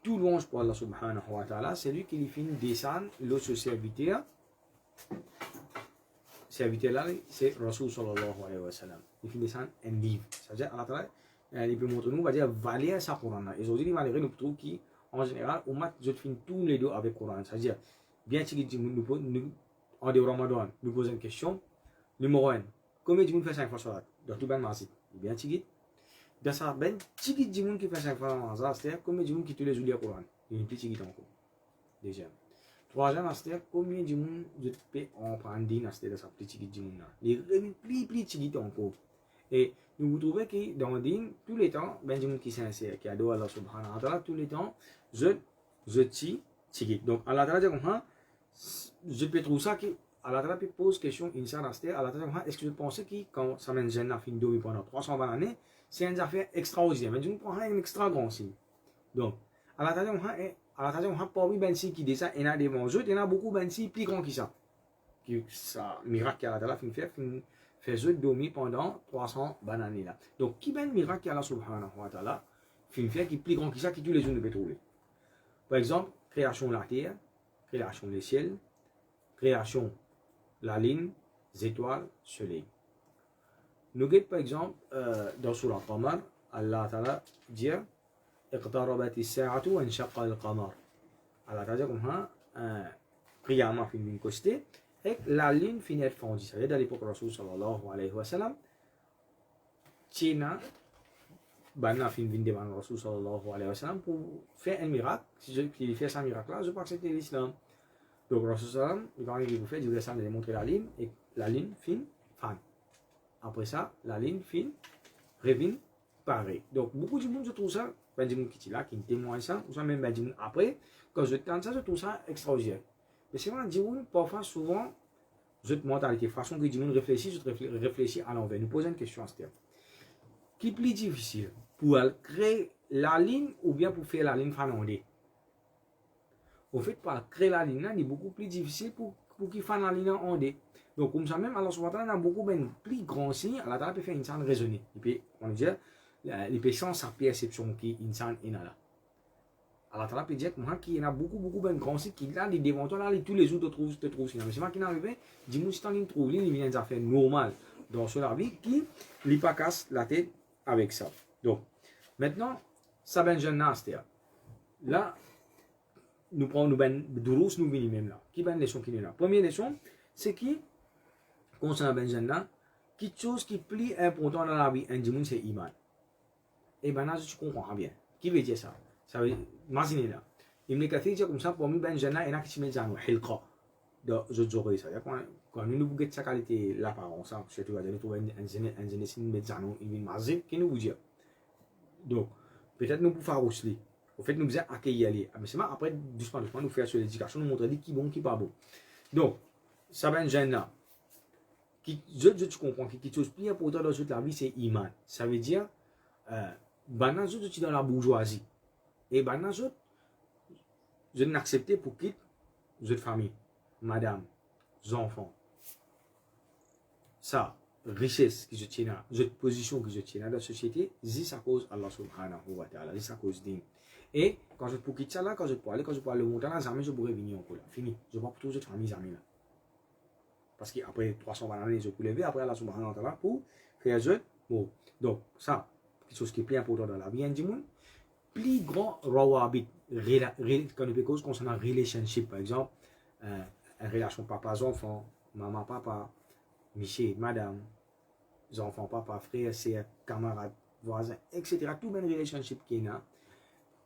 Speaker 1: Tout louange pour Allah subhanahu wa ta'ala, c'est lui qui lui finit descendre l'autre serviteur. Serviteur là, c'est Rasul sallallahu alayhi wa sallam. Il finit descendre un livre. C'est-à-dire, Allah ta'ala, il peut montrer nous, va dire, valer sa Coran. Et aujourd'hui, malgré nous trouvons qu'en général, on m'a je finis tous les deux avec Coran. C'est-à-dire, bien que nous, en dehors Ramadan, nous posons une question. Numéro 1, combien de gens fait 5 fois salat dans tout le monde? Bien tigit. Dans ça, ben, tigit de gens qui fait 5 fois salat, c'est-à-dire combien de gens qui tous les jours lire Coran? Il y a une petite tigit encore. Deuxième. Troisième, c'est-à-dire combien de gens je peux en prendre din, c'est-à-dire ça petite tigit de gens là. Les plus tigit encore. Et nous trouvons que dans le din, tous les temps, ben, des gens qui sont sincères, qui adorent Allah subhanahu wa ta'ala, tous les temps, je tigit. Donc, Allah ta'ala dit comme ça, je peux trouver ça que Allah Ta'ala pose question insan asté Allah Ta'ala est-ce que je pense que quand ça mène Jannah fin de pendant 320 années c'est une affaire extraordinaire mais je ne prends un extra grand signe donc Allah Ta'ala parmi ben si qui dit ça il y en a des bons jeux il y en a beaucoup ben si plus grand que ça miracle qu'Allah Ta'ala fait jeu dormir pendant 300 années là donc qui ben miracle qu'Allah subhanahu wa ta'ala fait qui plus grand que ça qui tous les jours nous peut trouver par exemple création de la terre création des ciels création la lune, les étoiles, le soleil. Nous avons par exemple dans Surah Al-Qamar, Allah Ta'ala dit اقتربت الساعة وانشق القمر. Allah Ta'ala dit comme ça, Qiyamah finit d'une côté et la lune finit de fondre. C'est-à-dire dans l'époque Rasul sallallahu alayhi wa sallam, China, Bana finit devant Rasul sallallahu alayhi wa sallam pour faire un miracle. Si il fait ce miracle-là, je peux accepter l'islam. Donc, Rasul il va arriver pour faire, il va démontrer la ligne, et la ligne fin, fan. Après ça, la ligne fin, revient, pareil. Donc, beaucoup de monde, je trouve ça, ben du monde qui est là, qui témoigne ça, ou ça même ben du monde après, quand je tente ça, je trouve ça extraordinaire. Mais c'est vrai, du monde, parfois, souvent, je te mentalité, façon que du monde réfléchit, je te réfléchis à l'envers. Nous posons une question à ce terme. Qui est plus difficile, pour créer la ligne, ou bien pour faire la ligne fanandée? Au fait, pour créer la ligne, c'est beaucoup plus difficile pour qu'il fasse la ligne en D. Donc, comme ça même, Allah subhanahu wa ta'ala a beaucoup plus grand signe, Allah ta'ala peut faire une insan raisonner. Et puis, on dit, il peut changer sa perception qui insan est là. Allah ta'ala peut dire qu'il y a beaucoup de grands signes qui là, les devant toi, là, tous les jours te trouvent signe. Mais c'est moi qui n'arrive, dis-moi si tu as trouvé, il vient des affaires normales dans ce vie qui ne pas casse la tête avec ça. Donc, maintenant, ça ben jeune là, nous prenons ben douloureux nous venons même là qui ben leçon qui est là première leçon c'est qui concernant ben jeune là quelque chose qui est plus important dans la vie un dimanche c'est iman et ben là tu comprends bien qui veut dire ça veut imaginer là Ibn Kathir dit comme ça pour moi ben jeune là il y a qui se met dans hilqa de je dirais ça quand nous bougeons sa qualité l'apparence surtout quand nous trouvons un jeune signe met dans Ibn Mazib qui nous dit Donc, peut-être nous pouvons faire aussi. Au fait, nous faisons accueillir les. Mais c'est mal, après, doucement, nous faire sur l'éducation, nous montrer qui est bon, qui n'est pas bon. Donc, ça va être jeune là. Tu comprends que quelque chose de plus important dans toute la vie, c'est iman. Ça veut dire, maintenant, je suis dans la bourgeoisie. Et maintenant, je n'accepte pour quitter votre famille, madame, enfants. Ça, richesse que je tiens là, cette position que je tiens dans la société, c'est à cause d'Allah subhanahu wa ta'ala, c'est à cause d'In. Et quand je peux quitter ça là, quand je peux aller le monter là, jamais je pourrais venir encore là. Fini. Je ne vais pas pour toute cette famille, amis là. Parce qu'après 320 années, je peux lever, après Allah subhanahu wa ta'ala pour faire je. Bon. Donc, ça, quelque chose qui est plus important dans la vie, du monde. Plus grand rawabit, quand on cause concernant relationship, par exemple, une relation papa-enfant, maman-papa, monsieur, madame, enfants, papa, frère, sœur, camarade, voisin, etc. Tout même relationship qu'il y a,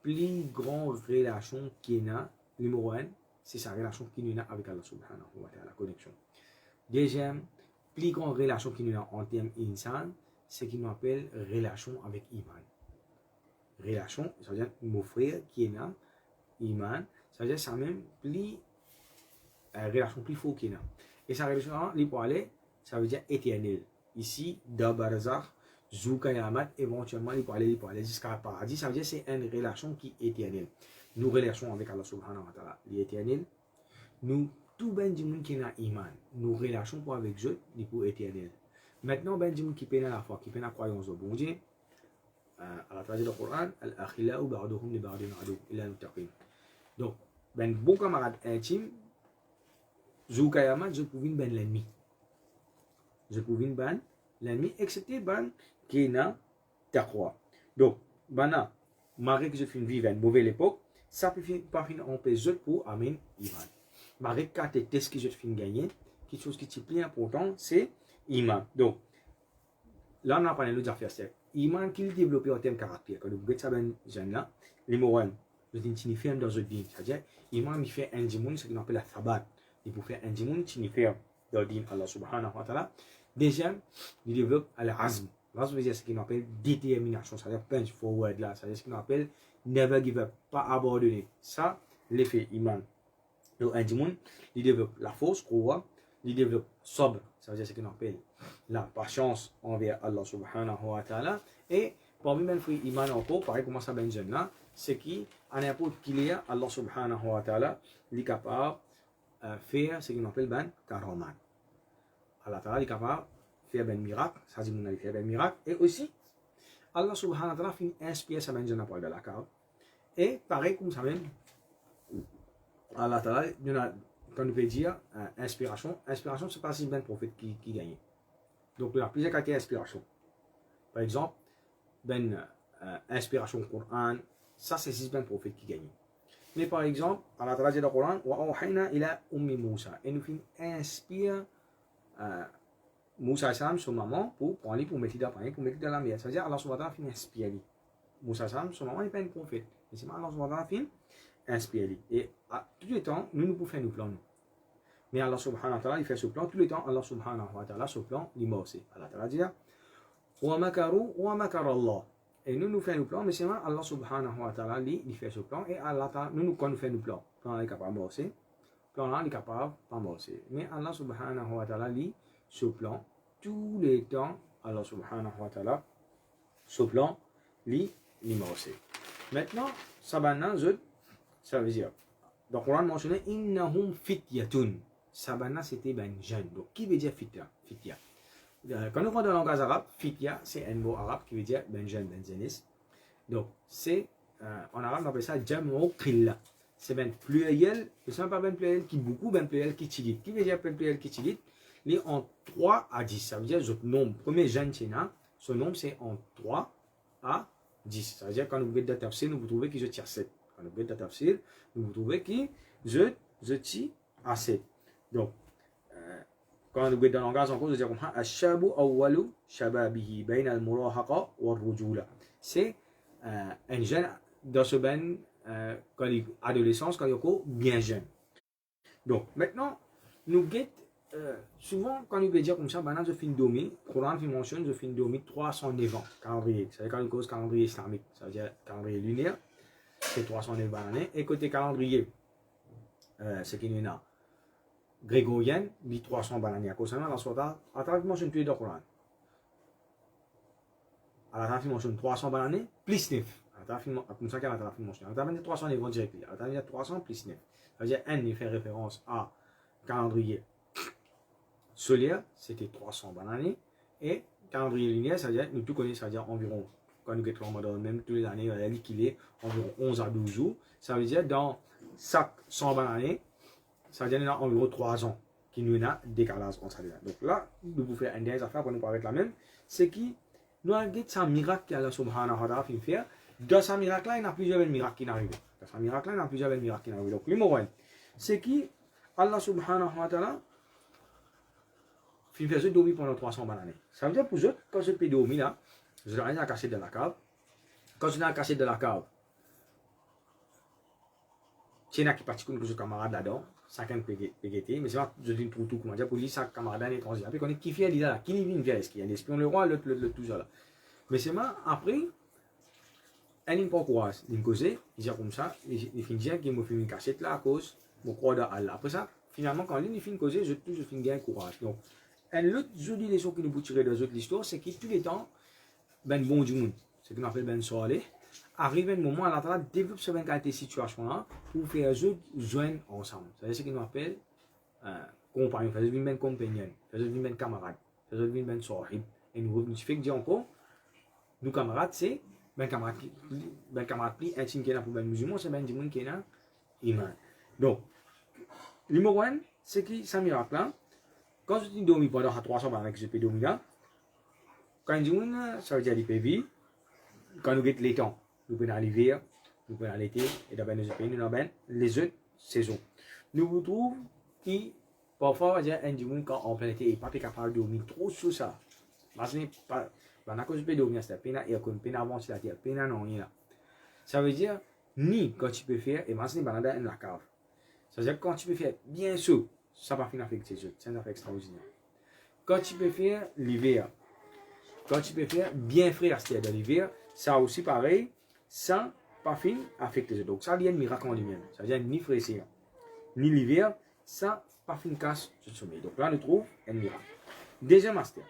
Speaker 1: plus grande relation qu'il y a, numéro 1, c'est sa relation qu'il y a avec Allah subhanahu wa ta'ala, la connexion. Deuxième, plus grande relation qu'il y a en termes insan, c'est ce qu'on appelle relation avec Iman. Relation, ça veut dire mon frère qui est là, Iman, ça veut dire ça même plus relation plus forte qu'il y a. Et sa relation, ça veut dire éternel. Ici, dans Barzakh, Zoukayamat, éventuellement, il peut aller jusqu'à le paradis. Ça veut dire que c'est une relation qui est éternelle. Nous relation avec Allah subhanahu wa ta'ala, l'éternel. Nous, tout ben du monde qui a iman, nous relation pour avec Dieu, il peut éternel. Maintenant, ben du monde qui peine la foi, qui peine la croyance au bon Dieu, à la traduction du Coran, al-akhila'u ba'duhum li ba'din adu illa al-muttaqin. Donc, ben bon camarade intime, Zoukayamat, je pouvais ben l'ennemi. Je pouvais ban l'ennemi, excepté ban qui n'a taqwa. Donc, bana, malgré que je fais une vie à une mauvaise époque, ça peut pas finir en paix pour amen iman. Malgré que les tests que je fais gagner, quelque chose qui est plus important, c'est iman. Donc, là, on a parlé de affaires. Iman qui est développé en termes de caractère. Quand vous regardez ça, ben, jeune là, numéro 1, je dis signifie dans le din. C'est-à-dire, iman, il fait un djimoun, ce qu'on appelle la thabat. Il peut faire un djimoun, signifie dans le din Allah subhanahu wa ta'ala. Deuxième, il développe al-azm. L'azm veut dire ce qu'on appelle détermination, c'est-à-dire punch forward là, c'est-à-dire ce qu'on appelle never give up, pas abandonner. Ça, l'effet iman. Donc, un djimoun, il développe la force, quoi, il développe sabr, ça veut dire ce qu'on appelle la patience envers Allah subhanahu wa ta'ala. Et parmi les fruits iman encore, pareil comme ça, ben jeune là, c'est qui, à n'importe qui est Allah subhanahu wa ta'ala, il est capable de faire ce qu'on appelle ben karaman. Allah ta'ala est capable de faire un miracle, ça dit qu'on a fait un miracle, et aussi, Allah subhanahu wa ta'ala fait inspirer sa main de la carte. Et pareil comme ça même, Allah ta'ala, quand on peut dire inspiration, c'est pas si bien le prophète qui gagne. Donc il y a plusieurs qualités d'inspiration. Par exemple, inspiration au Coran, ça c'est si bien le prophète qui gagne. Mais par exemple, Allah ta'ala dit dans le Coran, wa awhayna ila ummi Moussa, et nous fait inspire Moussa salam son maman pour prendre pour mettre dans la mer. Ça veut dire Allah subhanahu wa ta'ala fait inspirer. Moussa salam son maman n'est pas un prophète, mais c'est Allah subhanahu wa ta'ala fait inspirer. Et à tout le temps, nous pouvons faire nos plans. Mais Allah subhanahu wa ta'ala il fait ce plan tout le temps. Allah subhanahu wa ta'ala ce plan il m'a aussi. Allah ta'ala dit wa makaru wa makar Allah. Et nous faisons nos plans, mais c'est Allah subhanahu wa ta'ala il fait ce plan et Allah ta'ala nous quand nous faisons nos plans, plan est capable de aussi. Plan là, il est capable de marcher. Mais Allah subhanahu wa ta'ala lit ce plan tous les temps. Allah subhanahu wa ta'ala ce plan lit marche. Maintenant, ça veut dire. Dans le Coran mentionné innahum fityatun. Sabana c'était ben jeune. Donc qui veut dire fitya? Fitya. Quand on voit dans le langage arabe, fitya c'est un mot arabe qui veut dire ben jeune, ben jeunesse. Donc c'est en arabe on appelle ça jam'u qilla. C'est ben pluriel, ce n'est pas ben pluriel qui beaucoup, ben pluriel qui tigit. Qui veut dire ben pluriel qui tigit? Il est en 3 à 10. Ça veut dire le nombre, premier jeune tchena, ce nombre c'est en 3 à 10. Ça veut dire quand vous regardez la tafsir, vous trouvez que je tire 7. Quand vous regardez la tafsir, vous trouvez que je tire à 7. Donc, quand vous regardez dans le langage en cause, vous dire comme ça, Ash-shabu awwalu shababihi bayna al-murahaqa wa al-rujula. C'est un jeune dans ce ben quand il est adolescence, quand il est bien jeune. Donc, maintenant, nous guettons souvent, quand nous veut dire comme ça, je finis dormir, le Coran mentionne, je finis dormir 309 ans, calendrier. Ça veut dire quand on cause calendrier islamique, ça veut dire calendrier lunaire, c'est 309 ans l'année. Et côté calendrier, c'est qu'il y en a grégorien, 1300 ans l'année. À cause de ça, la soirée, à travers mentionne tout le Coran. À la travers mentionne 300 ans l'année, plus 9. Comme ça, qu'à la travers mentionne. À la travers 309 ans direct. À la travers 300 plus 9. Ça veut dire, il fait référence à calendrier solaire, c'était 300 bananes. Et calendrier lunaire, ça veut dire, nous tout connaissons, ça veut dire environ, quand nous sommes dans même toutes les années, il qu'il est environ 11 à 12 jours. Ça veut dire, dans chaque 100 bananes, ça veut dire, nous avons environ 3 ans qui nous a décalage entre ça. Donc là, nous pouvons faire une des affaires pour nous paraître la même, c'est que nous avons un miracle qu'Allah subhanahu wa ta'ala fait faire. Dans ce miracle-là, il y a plusieurs miracles qui arrivent. Dans ce miracle-là, il y a plusieurs miracles qui arrivent. Donc, le mot, c'est que Allah subhanahu wa ta'ala fait faire dormir pendant 300 bananes. Ça veut dire pour eux, quand je peux dormir là, je vais à casser de la cave. Quand je suis à casser de la cave, il y a qui participent que je camarade là-dedans, chacun peut guetter, mais c'est pas je dis tout comment dire pour lui ça camarade est étranger. Après qu'on est qui fait là, qui vient vers est-ce qu'il y a l'espion le roi, le tout ça là. Mais c'est moi après elle n'est pas courage, il me cause, il dit comme ça, il finit dire qu'il me fait une cassette là à cause mon croix de Allah. Après ça, finalement quand il finit causer, je finis gagner courage. Donc et l'autre jolie leçon qui nous peut tirer de l'histoire, c'est que tous les temps, ben bon du monde, ce qu'on appelle ben soirée, arrive un moment à la table, développe ce ben qualité situation là pour faire les autres joindre ensemble. C'est ce qu'on appelle compagnon, faire une ben compagnon, faire une ben camarade, faire une ben soirée. Et nous fait que dire encore, nous camarades c'est ben camarade plus intime qui est là pour ben musulman, c'est ben du monde qui est là iman. Donc, numéro 1, c'est que ça miracle là. Quand je dis dormir pendant 300 ans avec je peux dormir là, quand je dis ça veut dire qu'il peut vivre, quand nous avons les temps, nous pouvons aller l'hiver, nous pouvons aller l'été, et d'abord nous avons les autres saisons. Nous vous trouvons que parfois, on va dire, quand en plein été, il n'est pas capable de dormir trop sur ça. Parce que quand je peux dormir, c'est peine à air, peine à avancer la terre, peine à non là. Ça veut dire, ni quand tu peux faire, et maintenant, dans la cave. Ça veut dire quand tu peux faire, bien sûr, ça va finir avec tes yeux. C'est un affaire extraordinaire. Quand tu peux faire l'hiver, quand tu peux faire bien frais, c'est-à-dire dans l'hiver, ça aussi pareil, sans pas fin affecter tes yeux. Donc ça, il y a un miracle en lui-même. Ça veut dire ni fraîcheur, ni l'hiver, ça pas fin casse le sommeil. Donc là, on trouve un miracle. Deuxième aspect.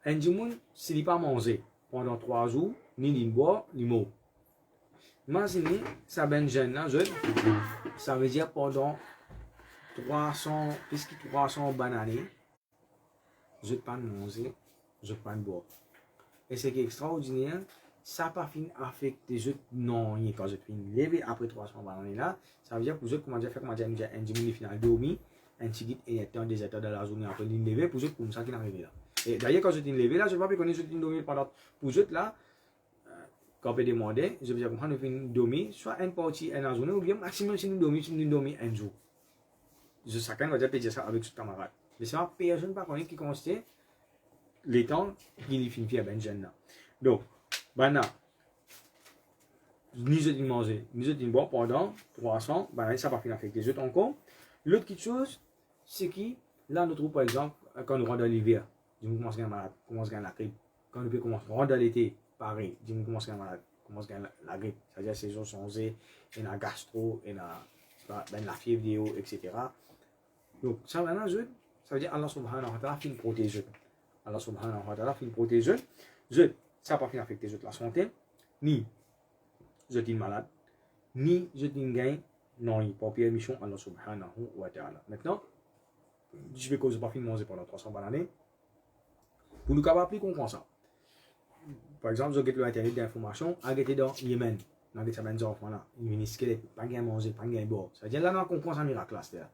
Speaker 1: Un dimanche, s'il n'est pas mangé pendant 3 jours, ni il boit, ni mot. Imaginez, ça ben jeune là, ça veut dire pendant 300, plus que 300 bananes, je ne pas manger, je ne pas boire. Et ce qui est extraordinaire, ça n'a pas fini affecter les autres non. Quand je finis lever après 300 bananes là, ça veut dire pour eux, comment dire, un diminué final dormi, un petit guide et un des états de la journée après une lever, pour eux, comme ça qui n'arrive là. Et d'ailleurs, quand je suis levé là, je ne vais pas connaître que je suis dormi pendant, pour eux là, quand on peut demander, je veux dire, quand on fait dormir, soit une partie en la journée, ou bien maximum si nous dormir un jour. Chacun va dire ça avec ses camarades. Mais c'est personne pas connaît qui constate les temps qu'il finit à ben jeune. Donc, ben ni je dis manger, ni je dis boire pendant 300, ben ça va finir affecter les autres encore. L'autre petite chose, c'est que là, nous trouvons par exemple, quand nous rentrons dans l'hiver, nous commençons à être malade, commençons à gagner la grippe. Quand nous rentrons dans l'été, pareil, nous commençons à être malade, commençons à gagner la grippe. C'est-à-dire que ces jours changés, et la gastro, et la fièvre, etc. Donc, ça veut dire Allah subhanahu wa ta'ala finit protéger. Allah subhanahu wa ta'ala finit protéger. Ça n'a pas fini affecter la santé, ni je suis malade, ni je suis gain, non, il n'y a pas permission Allah subhanahu wa ta'ala. Maintenant, je vais causer pas fini manger pendant 300 bananes. Pour nous capables plus comprendre ça. Par exemple, je regarde l'internet d'information, arrêtez dans Yémen, dans les enfants là, ils viennent squelette, pas gain manger, pas gain boire. Ça veut dire là, on comprend ça miracle là, c'est-à-dire.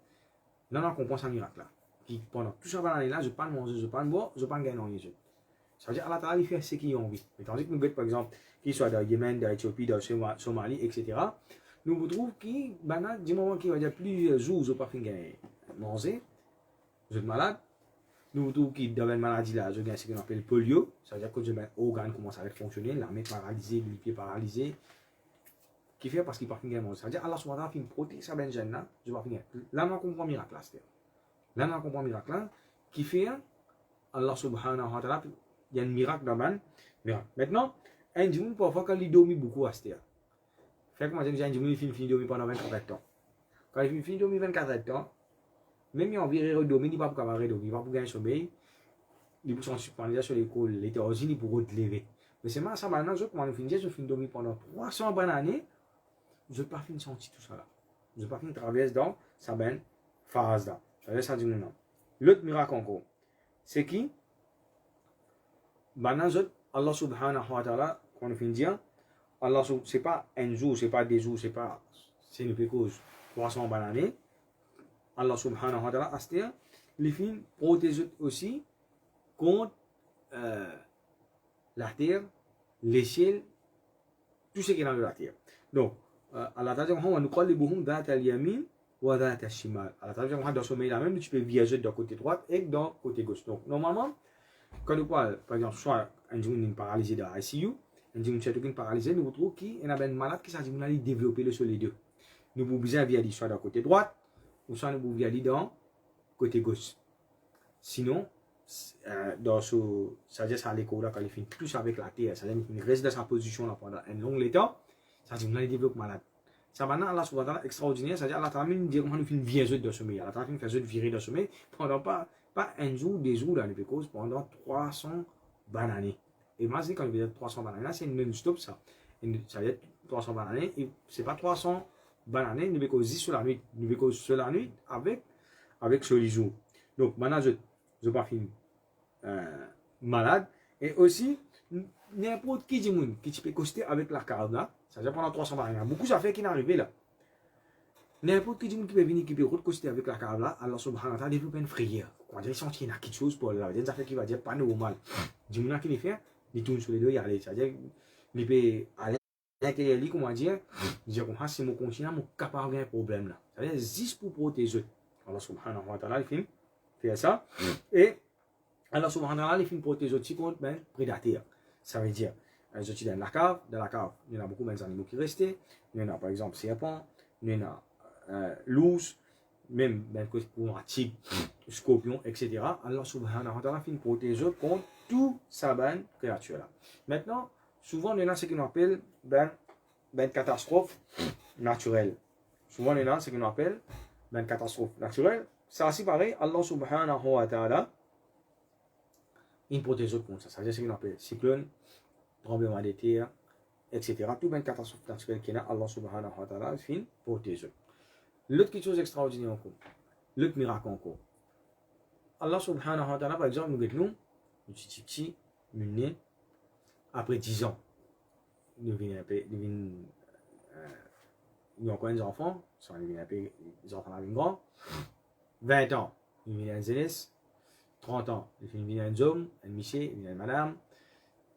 Speaker 1: Là, on comprend ça miracle là. Qui pendant tout ça banane là, je ne pas manger, je ne pas boire, je ne pas gagner non rien. Ça veut dire Allah Ta'ala il fait ce qu'ils ont envie. Mais tandis que nous par exemple, qu'ils soient dans Yémen, dans Éthiopie, dans Somalie, etc. Nous vous trouvons qui, du moment qu'il va y a plusieurs jours, je ne pas manger, je suis malade. Nous vous trouvons qui dans une maladie là, je gagne ce qu'on appelle polio. Ça veut dire que mes organes commencent à fonctionner, la main paralysée, les pieds paralysés. Qui fait parce qu'il ne peut pas manger. Ça veut dire Allah Subhanahu wa ta'ala fait une protéger ça ben jeune là, je vais pas finir. Là, on comprend miracle là. Là, on comprend le miracle là, qui fait Allah subhanahu wa ta'ala, il y a un miracle dans le miracle. Maintenant, un jour, parfois, quand il dormit beaucoup à cette heure, fait que moi, j'ai dit, il finit de dormir pendant 24 heures. Quand il finit de dormir 24 heures, même si on vient de dormir, il ne va pas dormir, il va pas gagner sommeil, il peut s'en suspendre sur l'école, les États-Unis pour relever. Mais c'est ça maintenant, je finis de dormir pendant 300 bonnes années, je ne vais pas finir de sentir tout ça là. Je ne vais pas finir de traverser dans sa bonne phase là. Ça dit maintenant. L'autre miracle encore, c'est qui? Maintenant, Allah subhanahu wa ta'ala, quand on finit de dire, Allah, c'est pas un jour, c'est pas des jours, c'est une cause 300 bonnes années. Allah subhanahu wa ta'ala, c'est-à-dire, les films protègent aussi contre la terre, les ciels, tout ce qui est dans la terre. Donc, Allah ta'ala dit, on nous colle les bouhums dans la yamin ou dans la shimal. Allah ta'ala dit, dans ce sommeil là même, tu peux viager d'un côté droit et d'un côté gauche. Donc, normalement, quand on parle, par exemple, soit un jour une paralysé dans l'ICU, un jour une paralysé, nous trouvons qu'il y a un malade qui s'agit de développer le sur les deux. Nous pouvons bien viager soit d'un côté droit, ou soit nous pouvons viager dans côté gauche. Sinon, dans ce, c'est-à-dire ça l'école quand il finit plus avec la terre, c'est-à-dire qu'il reste dans sa position là pendant un long temps, ça dit qu'il développe malade. Ça maintenant Allah subhanahu wa ta'ala extraordinaire, c'est-à-dire Allah ta'ala dit qu'on nous fait une viager de sommeil, Allah ta'ala fait une virer de sommeil pendant pas un jour, des jours dans les causes pendant 300 bananes. Et moi je dis quand il veut dire 300 bananes, c'est non-stop ça. Ça veut dire 300 bananes, et c'est pas 300 bananes, nous cause sur la nuit, nous cause sur la nuit avec sur les jours. Donc maintenant je pas fini malade et aussi n'importe qui dit qui peut coster avec la carte là, ça veut dire pendant 300 bananes. Beaucoup ça fait qui n'arrive là. N'importe qui dit qui peut venir qui peut coster avec la carte là, Allah subhanahu wa ta'ala développe une frayeur. Quand il sent qu'il y a quelque chose pour là, des affaires qui va dire pas normal. Du moment qu'il fait, il tourne sur les deux, il y a aller, c'est-à-dire il peut aller l'intérieur lui comment dire comme si mon continent mon capable un problème là. C'est-à-dire juste pour protéger. Allah subhanahu wa ta'ala il fait ça et Allah subhanahu wa ta'ala il protège aussi contre ben prédateurs. Ça veut dire les outils dans la cave, il y en a beaucoup d'animaux qui restent, il y en a par exemple serpents, il y en a l'ours, même ben pour un type scorpion, etc. Allah subhanahu wa ta'ala protège contre tout ça ben créature là. Maintenant, souvent il y en a ce qu'on appelle ben catastrophe naturelle. Souvent il y en a ce qu'on appelle ben catastrophe naturelle. Ça aussi pareil, Allah subhanahu wa ta'ala il protège contre ça. Ça veut dire ce qu'on appelle cyclone, tremblement de terre, etc. Tout bien catastrophe naturelle qui est là, Allah subhanahu wa ta'ala il protège. L'autre chose extraordinaire encore, l'autre miracle encore. Allah subhanahu wa ta'ala, par exemple, nous avons petit, nous après 10 ans, nous encore des enfants, des enfants avec grands, 20 ans, nous venons un zénès, 30 ans, nous venons un homme, un monsieur, une madame,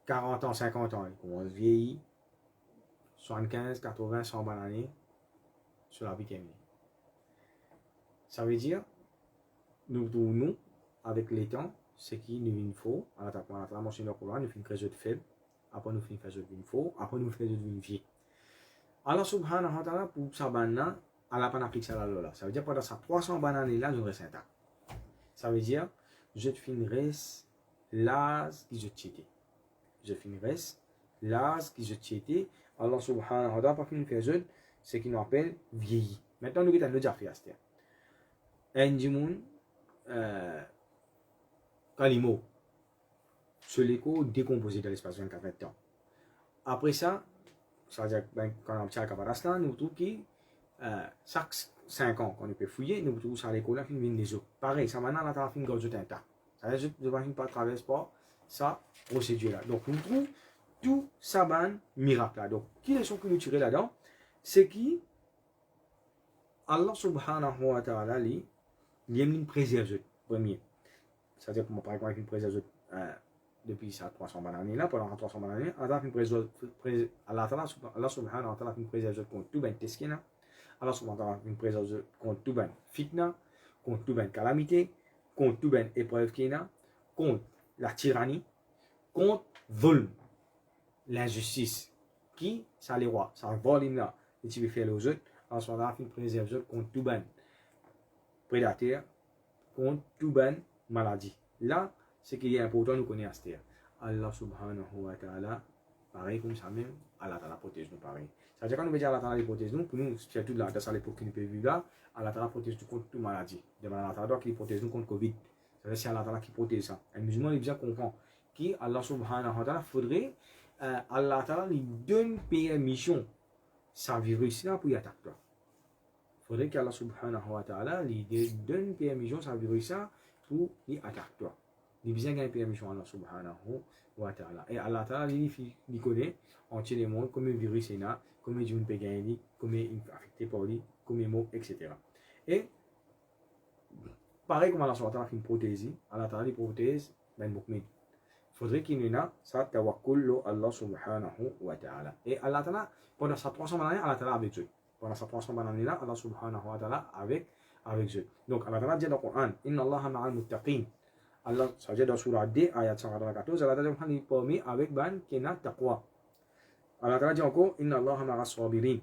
Speaker 1: 40 ans, 50 ans, ils commencent à vieillir, 75, 80, 100 bonnes années sur la vie qu'elle est. Ça veut dire, nous, avec les temps, ce qui nous faut, à la mention de Coran, nous faisons une création de faible, après nous faisons une création de faux, après nous faisons une vie. Allah subhanahu wa ta'ala, pour sa banane, Allah n'a pas appliqué ça là. Ça veut dire, pendant ces 300 bananes là, nous restons intacts. Ça veut dire, je finirai l'âge qui je t'étais. Je finirai l'âge qui je t'étais. Allah subhanahu wa ta'ala, par une création, ce qui nous appelle vieilli. Maintenant, nous avons déjà fait ça. Un dimoun, animaux, ce l'écho décomposé dans l'espace 24 temps. Après ça, ça veut dire que quand on a obtient la caparation, nous trouvons que chaque 5 ans, quand on peut fouiller, nous trouvons ça à l'école, qui vient des eaux. Pareil, ça maintenant, on a fait une gorge intact. Ça veut dire que je ne vais pas traverser par sa procédure-là. Donc, nous trouvons tout ça, miracle là. Donc, qui est ce que nous tirons là-dedans? C'est qui Allah subhanahu wa ta'ala, il aime nous préserver, premier. C'est-à-dire que, par exemple, il nous préserve depuis ça 300 bananes là, pendant 300 bananes, Allah subhanahu wa ta'ala nous préserve contre tout ben teskina, Allah subhanahu wa ta'ala nous préserve contre tout ben fitna, contre tout ben calamité, contre tout ben épreuve qui est là, contre la tyrannie, contre vol, l'injustice, qui, ça les rois, ça vole là, et tu veux faire aux autres, Allah subhanahu wa ta'ala nous préserve contre tout ben prédateur, contre toute bonne maladie. Là, ce qui est important, nous connaissons Allah subhanahu wa ta'ala, pareil comme ça même, Allah ta'ala protège nous pareil. C'est-à-dire quand nous disons Allah ta'ala protège nous, pour nous, surtout là, dans l'époque qui nous peut vivre là, Allah ta'ala protège nous contre toute maladie. Allah ta'ala qui protège nous contre Covid. C'est-à-dire c'est Allah ta'ala qui protège ça. Un musulman, il bien comprend qui Allah subhanahu wa ta'ala, faudrait Allah ta'ala lui donne permission sa virus là pour y attaquer toi. Faudrait qu'Allah subhanahu wa ta'ala lui donne permission sa virus là pour y attaquer toi. Il besoin d'une permission Allah subhanahu wa ta'ala. Et Allah ta'ala il connaît entier le monde comme un virus est là, comme un peut gagner, comme il est affecté par lui, comme il mort, etc. Et pareil comme Allah subhanahu wa ta'ala fait une protège, Allah ta'ala protège ben mu'min. Faudrait qu'il y ait ça tawakkul Allah subhanahu wa ta'ala. Et Allah ta'ala pendant sa 300 années, Allah ta'ala avec eux. Pendant sa 300 années là, Allah subhanahu wa ta'ala avec eux. Donc Allah ta'ala dit dans le Coran, inna Allah ma'al muttaqin. Allah, ça veut dire dans Surah D, ayat 114, Allah Ta'ala dit permis avec ban qui n'a taqwa. Allah Ta'ala dit encore, inna Allah ma'a sabirin.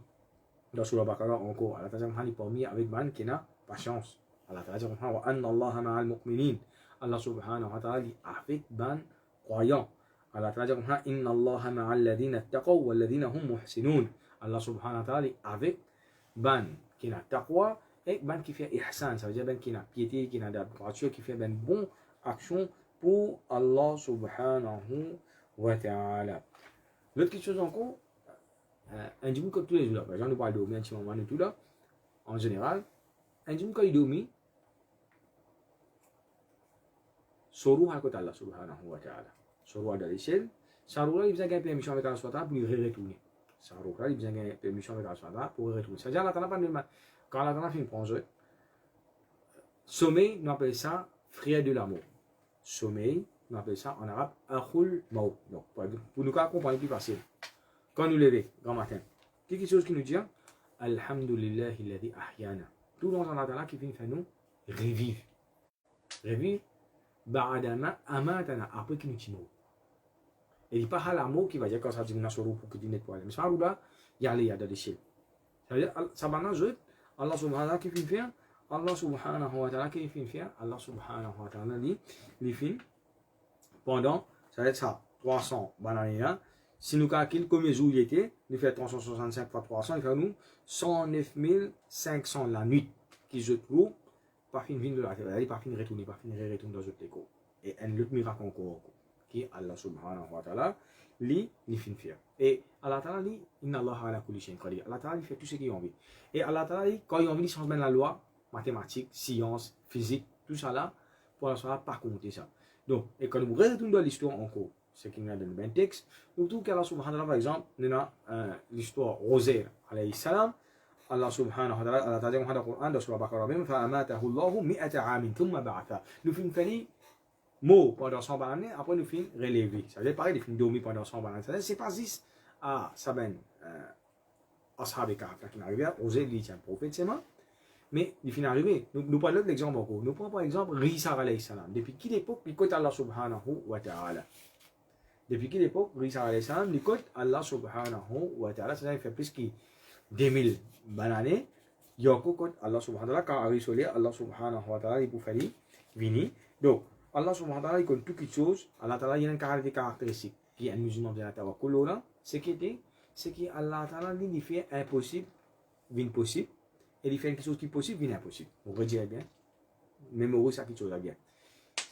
Speaker 1: Dans Surah Baqarah encore, Allah Ta'ala dit permis avec ban qui n'a patience. Allah Ta'ala dit wa anna Allah ma'al mu'minin. Allah subhanahu wa ta'ala dit avec ban croyant. Allah Ta'ala dit inna Allah ma'al ladina taqaw wal ladina hum muhsinun. Allah subhanahu wa ta'ala dit avec ban qui n'a taqwa et ban qui fait ihsan. Ça veut dire ban qui n'a piété, qui n'a droiture, qui fait ban bon action pour Allah subhanahu wa ta'ala. L'autre quelque chose encore, un dimanche comme tous les jours, par exemple, nous parlons de dormir un petit moment et tout là, en général, un dimanche quand il dormit, Sourou à côté Allah subhanahu wa ta'ala. Sourou à l'échelle, Sourou là, il besoin de permission avec Allah subhanahu wa ta'ala pour y retourner. Sourou là, il besoin de permission avec Allah subhanahu wa ta'ala pour y retourner. C'est-à-dire, Allah ta'ala pas de mal. Quand Allah ta'ala fait une prendre, sommeil, nous appelons ça frère de l'amour. Sommeil, on appelle ça en arabe akhul maut. Donc, pour nous comprendre plus facile. Quand nous levons, grand matin, quelque chose qui nous dit Alhamdulillah alladhi ahyana. Tout dans Allah Ta'ala qui fait nous revivre. Revivre, ba'adama amatana, après qu'il nous tue. Et il n'y a pas l'amour qui va dire quand ça dit pour que tu nettoies. Mais ça, là, il y a les yada de ciel. Ça veut dire, ça va nous Allah subhanahu wa ta'ala qui fait faire. Allah subhanahu wa ta'ala qui fait faire, Allah subhanahu wa ta'ala les fait pendant, ça va être ça, 300 bananes. Si nous calculons combien de jours il était, nous faisons 365 fois 300, il fait nous 109 500 la nuit qui se trouve, par fin de la terre, par fin de retourner, par fin de retourner dans notre école. Et un autre miracle encore, qui Allah subhanahu wa ta'ala, lui, il fait faire. Et Allah ta'ala dit, inna Allah ala kulli shay'in qadir. Allah ta'ala fait tout ce qu'il a envie. Et Allah ta'ala dit, quand il a envie, il change la loi, mathématiques, sciences, physique, tout ça là, pour la soirée, pas compter ça. Donc, et quand nous retournons dans l'histoire encore, ce qu'il y a dans le texte, nous trouvons qu'Allah subhanahu wa ta'ala, par exemple, nous avons l'histoire Rosaire, alayhi salam, Allah subhanahu wa ta'ala, Allah ta'ala dit dans le Coran, dans Surah Baqarah, فَأَمَاتَهُ اللَّهُ مِئَةَ عَامٍ ثُمَّ بَعَثَهُ. Nous finissons faire mot pendant 100 années, après nous finissons relever. Ça veut dire pareil, nous finissons dormir pendant 100 années. C'est pas juste à Saben, Ashab et Kahf, qui n'arrivent pas, Rosaire, il tient prophète, c'est moi. Mais il finit arrivé. Nous parlons de l'exemple encore. Nous prenons par exemple Risa alayhi salam. Depuis quelle époque, il côte Allah subhanahu wa ta'ala. Depuis quelle époque, Risa alayhi salam, il côte Allah subhanahu wa ta'ala. C'est-à-dire qu'il fait plus que 2000 années. Il y a encore côte Allah subhanahu wa ta'ala. Quand Arisolé, Allah subhanahu wa ta'ala, il peut faire venir. Donc, Allah subhanahu wa ta'ala, il compte toutes les choses. Allah ta'ala, il y a une caractéristique qui est un musulman de la tawakkul là. C'est que Allah ta'ala, il fait impossible, vient possible. Et il fait quelque chose qui est possible, il est impossible. On redirait bien. Mémorise ça quelque chose à bien.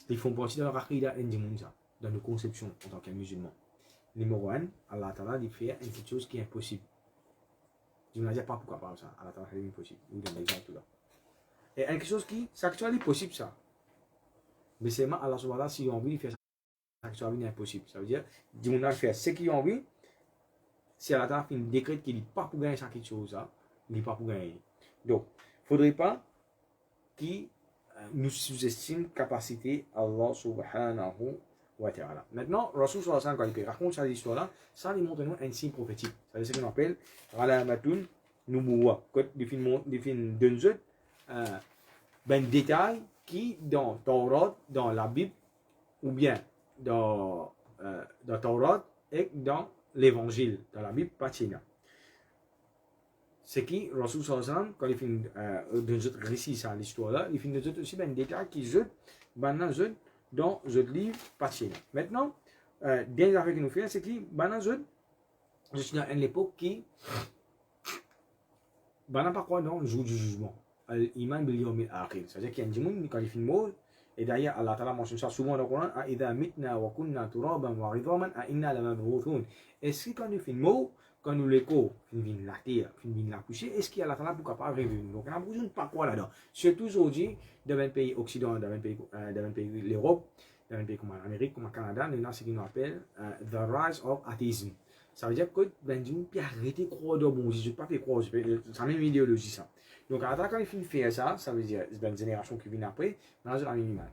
Speaker 1: Ils font partie de la rakhida et dans nos conceptions en tant que musulmans. Numéro 1, Allah Ta'ala il fait quelque chose qui est impossible. Je ne vais pas pourquoi par ça. Allah Ta'ala fait impossible. Vous donne l'exemple là. Et quelque chose qui, c'est actuellement possible ça. Mais c'est moi, Allah Subhanahu wa ta'ala, si on envie, il fait ça. C'est actuellement impossible. Ça veut dire, on va faire ce qu'il a envie. Si Allah Ta'ala fait une décret qu'il n'est pas pour gagner ça quelque chose là, il n'est pas pour gagner. Donc, il ne faudrait pas qu'il nous sous-estime capacité Allah subhanahu wa ta'ala. Maintenant, Rasul sallallahu alayhi wa sallam, quand il raconte cette histoire-là, ça lui montre un signe prophétique. C'est ce qu'on appelle Ralamatun Nubuwa. Quand il finit d'un ben détail qui, dans Taurat, dans la Bible, ou bien dans Taurat et dans l'Évangile, dans la Bible, pas China. c'est qui Rasul sallam quand il fait de récit ça l'histoire là, il fait de aussi ben détail qui je banana je dans je livre passé. Maintenant dernière affaire qui nous fait c'est qui banana je suis dans une époque qui banana pas quoi dans le jour du jugement. Al-iman bil yawm al-akhir. C'est-à-dire qu'il y a des gens quand il fait mot et d'ailleurs Allah Ta'ala mentionne ça souvent dans le Coran, idha mitna wa kunna turaban wa ridhaman a inna lamab'uthun. Est-ce que quand il fait mot quand nous l'écho, fin la terre, fin la coucher, est-ce qu'il y a la Ta'ala pour capable de revenir? Donc on a besoin de pas quoi là-dedans. Surtout aujourd'hui, dans un pays occident, dans un pays l'Europe, dans un pays comme l'Amérique, comme le Canada, nous avons ce qu'on appelle the rise of atheism. Ça veut dire que ben Dieu peut arrêter de croire dans bon Dieu, je ne peux pas faire croire, c'est la même idéologie ça. Donc à quand il fait ça, ça veut dire c'est une génération qui vient après, dans la minimale.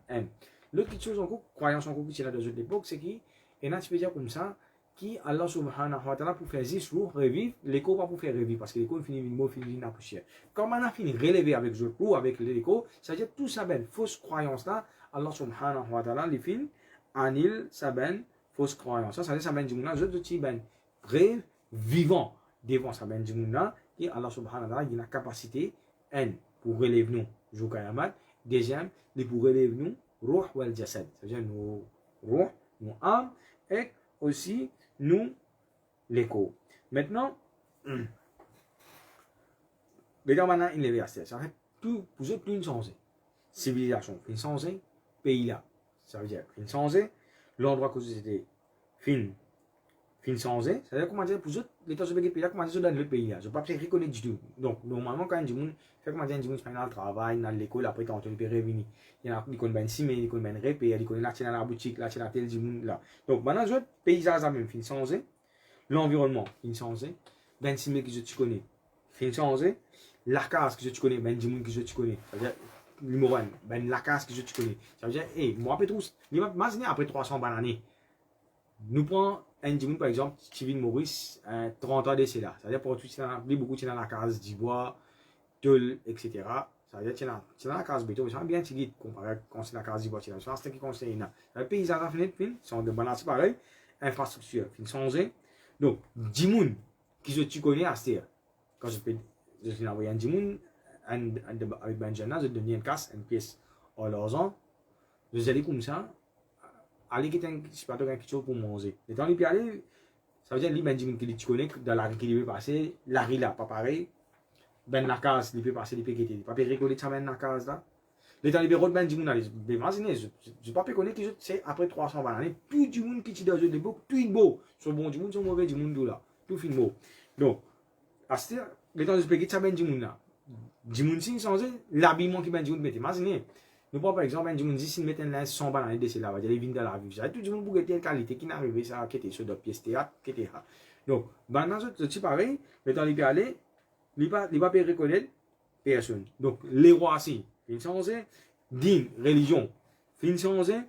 Speaker 1: L'autre chose encore, croyance encore qui est là dans cette époque, c'est qu'il y a un petit peu dire comme ça, qui Allah subhanahu wa ta'ala pour faire 10 jours revivre, l'écho pas pour faire revivre parce que l'écho finit une mot, finit la poussière. Quand on a fini relever avec le coup, avec l'écho, ça veut dire tout ça ben fausse croyance là, Allah subhanahu wa ta'ala les films annule ça ben fausse croyance. Ça veut dire ça ben du monde là, je te dis ben rêve vivant devant ça ben du monde là, et Allah subhanahu wa ta'ala il a la capacité pour relever nous jour Kayamat. Deuxième, il pour relever nous ruh wal jasad, c'est-à-dire nos ruh, nos âmes et aussi nous l'écho. Maintenant, les gars maintenant il est versé. Ça fait tout pour eux plus changé. Civilisation fin changé, pays là, ça veut dire fin changé, l'endroit que c'était fin changé. Ça veut dire comment dire pour eux l'état de pays là comment dire dans le pays là. Je ne peux pas reconnaître du tout. Donc normalement quand du monde fait comment dire du monde dans le travail, dans l'école après quand on peut revenir. Il y a qui connaît ben simé, il connaît ben repère, il connaît là dans la boutique, là dans tel du monde là. Donc maintenant je paysage ça même fin changé. L'environnement fin changé. Ben simé que je connais fin changé. La case que je connais ben du monde que je connais. Ça veut dire numéro 1, ben la case que je connais. Ça veut dire moi après tout, imaginez après 300 années. Nous prenons un du monde par exemple, Steven Maurice 30 ans d'essai là. Ça veut dire pour tout ça, beaucoup dans la case d'Ivoire, Tol, etc. Ça veut dire c'est dans la case béton, c'est bien tigide comparé quand c'est la case d'Ivoire, c'est ce qui concerne là. Le paysage à finir sont de bananes pareil, infrastructure fin changé. Donc, du monde qui je connais à terre. Quand je suis envoyé un du monde avec Benjamin, je donne une casse, une pièce en l'argent. Je allais comme ça, aller quitter quelque chose pour manger. Et dans les pays aller, ça veut dire les Benjamin qui tu connais dans la rue qui peut passer, la rue là, pas pareil. Ben la case, il peut passer, il peut quitter. Pas rigoler ça ben la case là. Les dans les bureaux de Benjamin, imaginez, je pas connaître que c'est après 300 années, plus du monde qui tire dans le débat, plus beau. Soit bon du monde, soit mauvais du monde là. Tout fin beau. Donc, à ce temps, les dans le pays ça ben du monde là. Du monde sin changer l'habillement qui ben du monde met. Imaginez. Nous prenons par exemple, du monde ici mettre un linge 100 années de là, va dire les vignes de la vie. Ça tout du monde pour quelle qualité qui n'arrive ça qui était sur de pièces théâtre qui était là. Donc, maintenant c'est pareil, les dans les pays aller, il va pas reconnaître personne. Donc, les rois aussi, fin changé, din, religion, fin changé,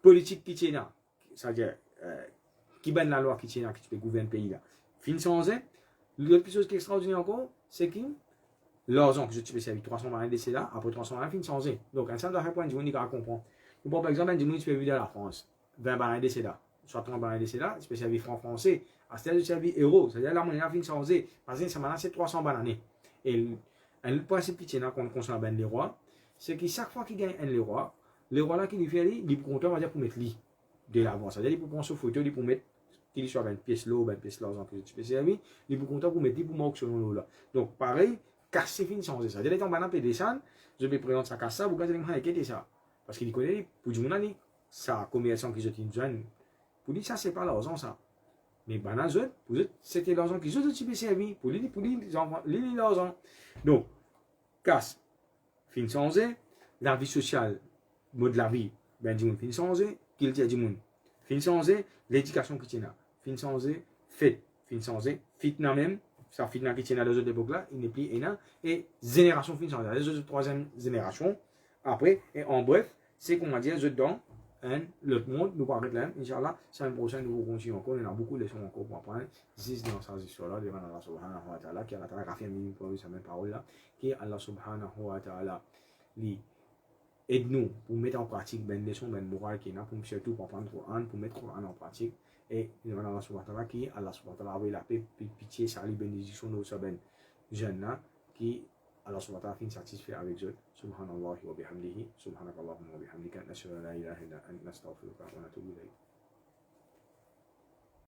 Speaker 1: politique qui tient là, c'est-à-dire qui bannent la loi qui tient là, qui peut gouverner le pays là, fin changé. L'autre chose qui est extraordinaire encore, c'est que l'argent que je te fais servir 300 années de là, après 300 années, fin changé. Donc, un certain nombre de points, du monde qui comprendre. Bon, par exemple, du monde qui peut vivre dans la France, 20 années de là, soit 30 années de là, tu peux servir franc français, à ce stade de servir euro, c'est-à-dire la monnaie a fin changé, parce que ça maintenant c'est 300 années. Et le principe qui tient là, qu'on concerne les rois, c'est que chaque fois qu'il gagne un les rois là qui lui fait, il peut compter, on va dire, pour mettre lui de l'avant. C'est-à-dire, il peut prendre sa photo, il peut mettre, qu'il soit une pièce l'eau, une pièce l'argent que tu peux servir, il peut compter pour mettre, il peut marquer selon l'eau là. Donc, pareil, casser fin changer ça. C'est-à-dire, quand on peut descendre, je vais présenter ça casse ça, vous pouvez dire, ça. Parce qu'il connaît, pour du monde, ça, commerçant qui je jeune, pour dire, ça, c'est pas l'argent, ça. Mais banane, c'était l'argent qu'ils ont servi pour les enfants, l'argent. Donc, casse, fin changé, la vie sociale, mode de la vie, ben du monde fin changé, qu'il tient du monde, fin changé, l'éducation qui tient là, fin changé, fait, fin changé, fitna même, ça fitna qui tient là dans les autres époques là, il n'est plus énorme, et génération fin changé, les autres troisième génération, après, et en bref, c'est qu'on va dire, je donne. L'autre monde, nous parlons de là, Inch'Allah, semaine prochaine, nous continuons encore, il y a beaucoup de leçons encore pour apprendre, juste dans cette histoire-là, devant Allah subhanahu wa ta'ala, qui a la fait un minimum pour cette parole-là, qui Allah subhanahu wa ta'ala, aide-nous pour mettre en pratique les leçons, les morales qui est là, pour surtout pour apprendre le Coran, pour mettre le Coran en pratique, Et il demande à Allah subhanahu wa ta'ala qui, Allah subhanahu wa ta'ala, il a fait pitié, salut, bénédiction de ce ben jeune là, qui, Allah subhanahu wa ta'ala, fin satisfait avec eux. Subhanallah wa bihamdihi, subhanakallahumma wa bihamdika, nashhadu an la ilaha illa anta, nastaghfiruka wa natubu ilayk.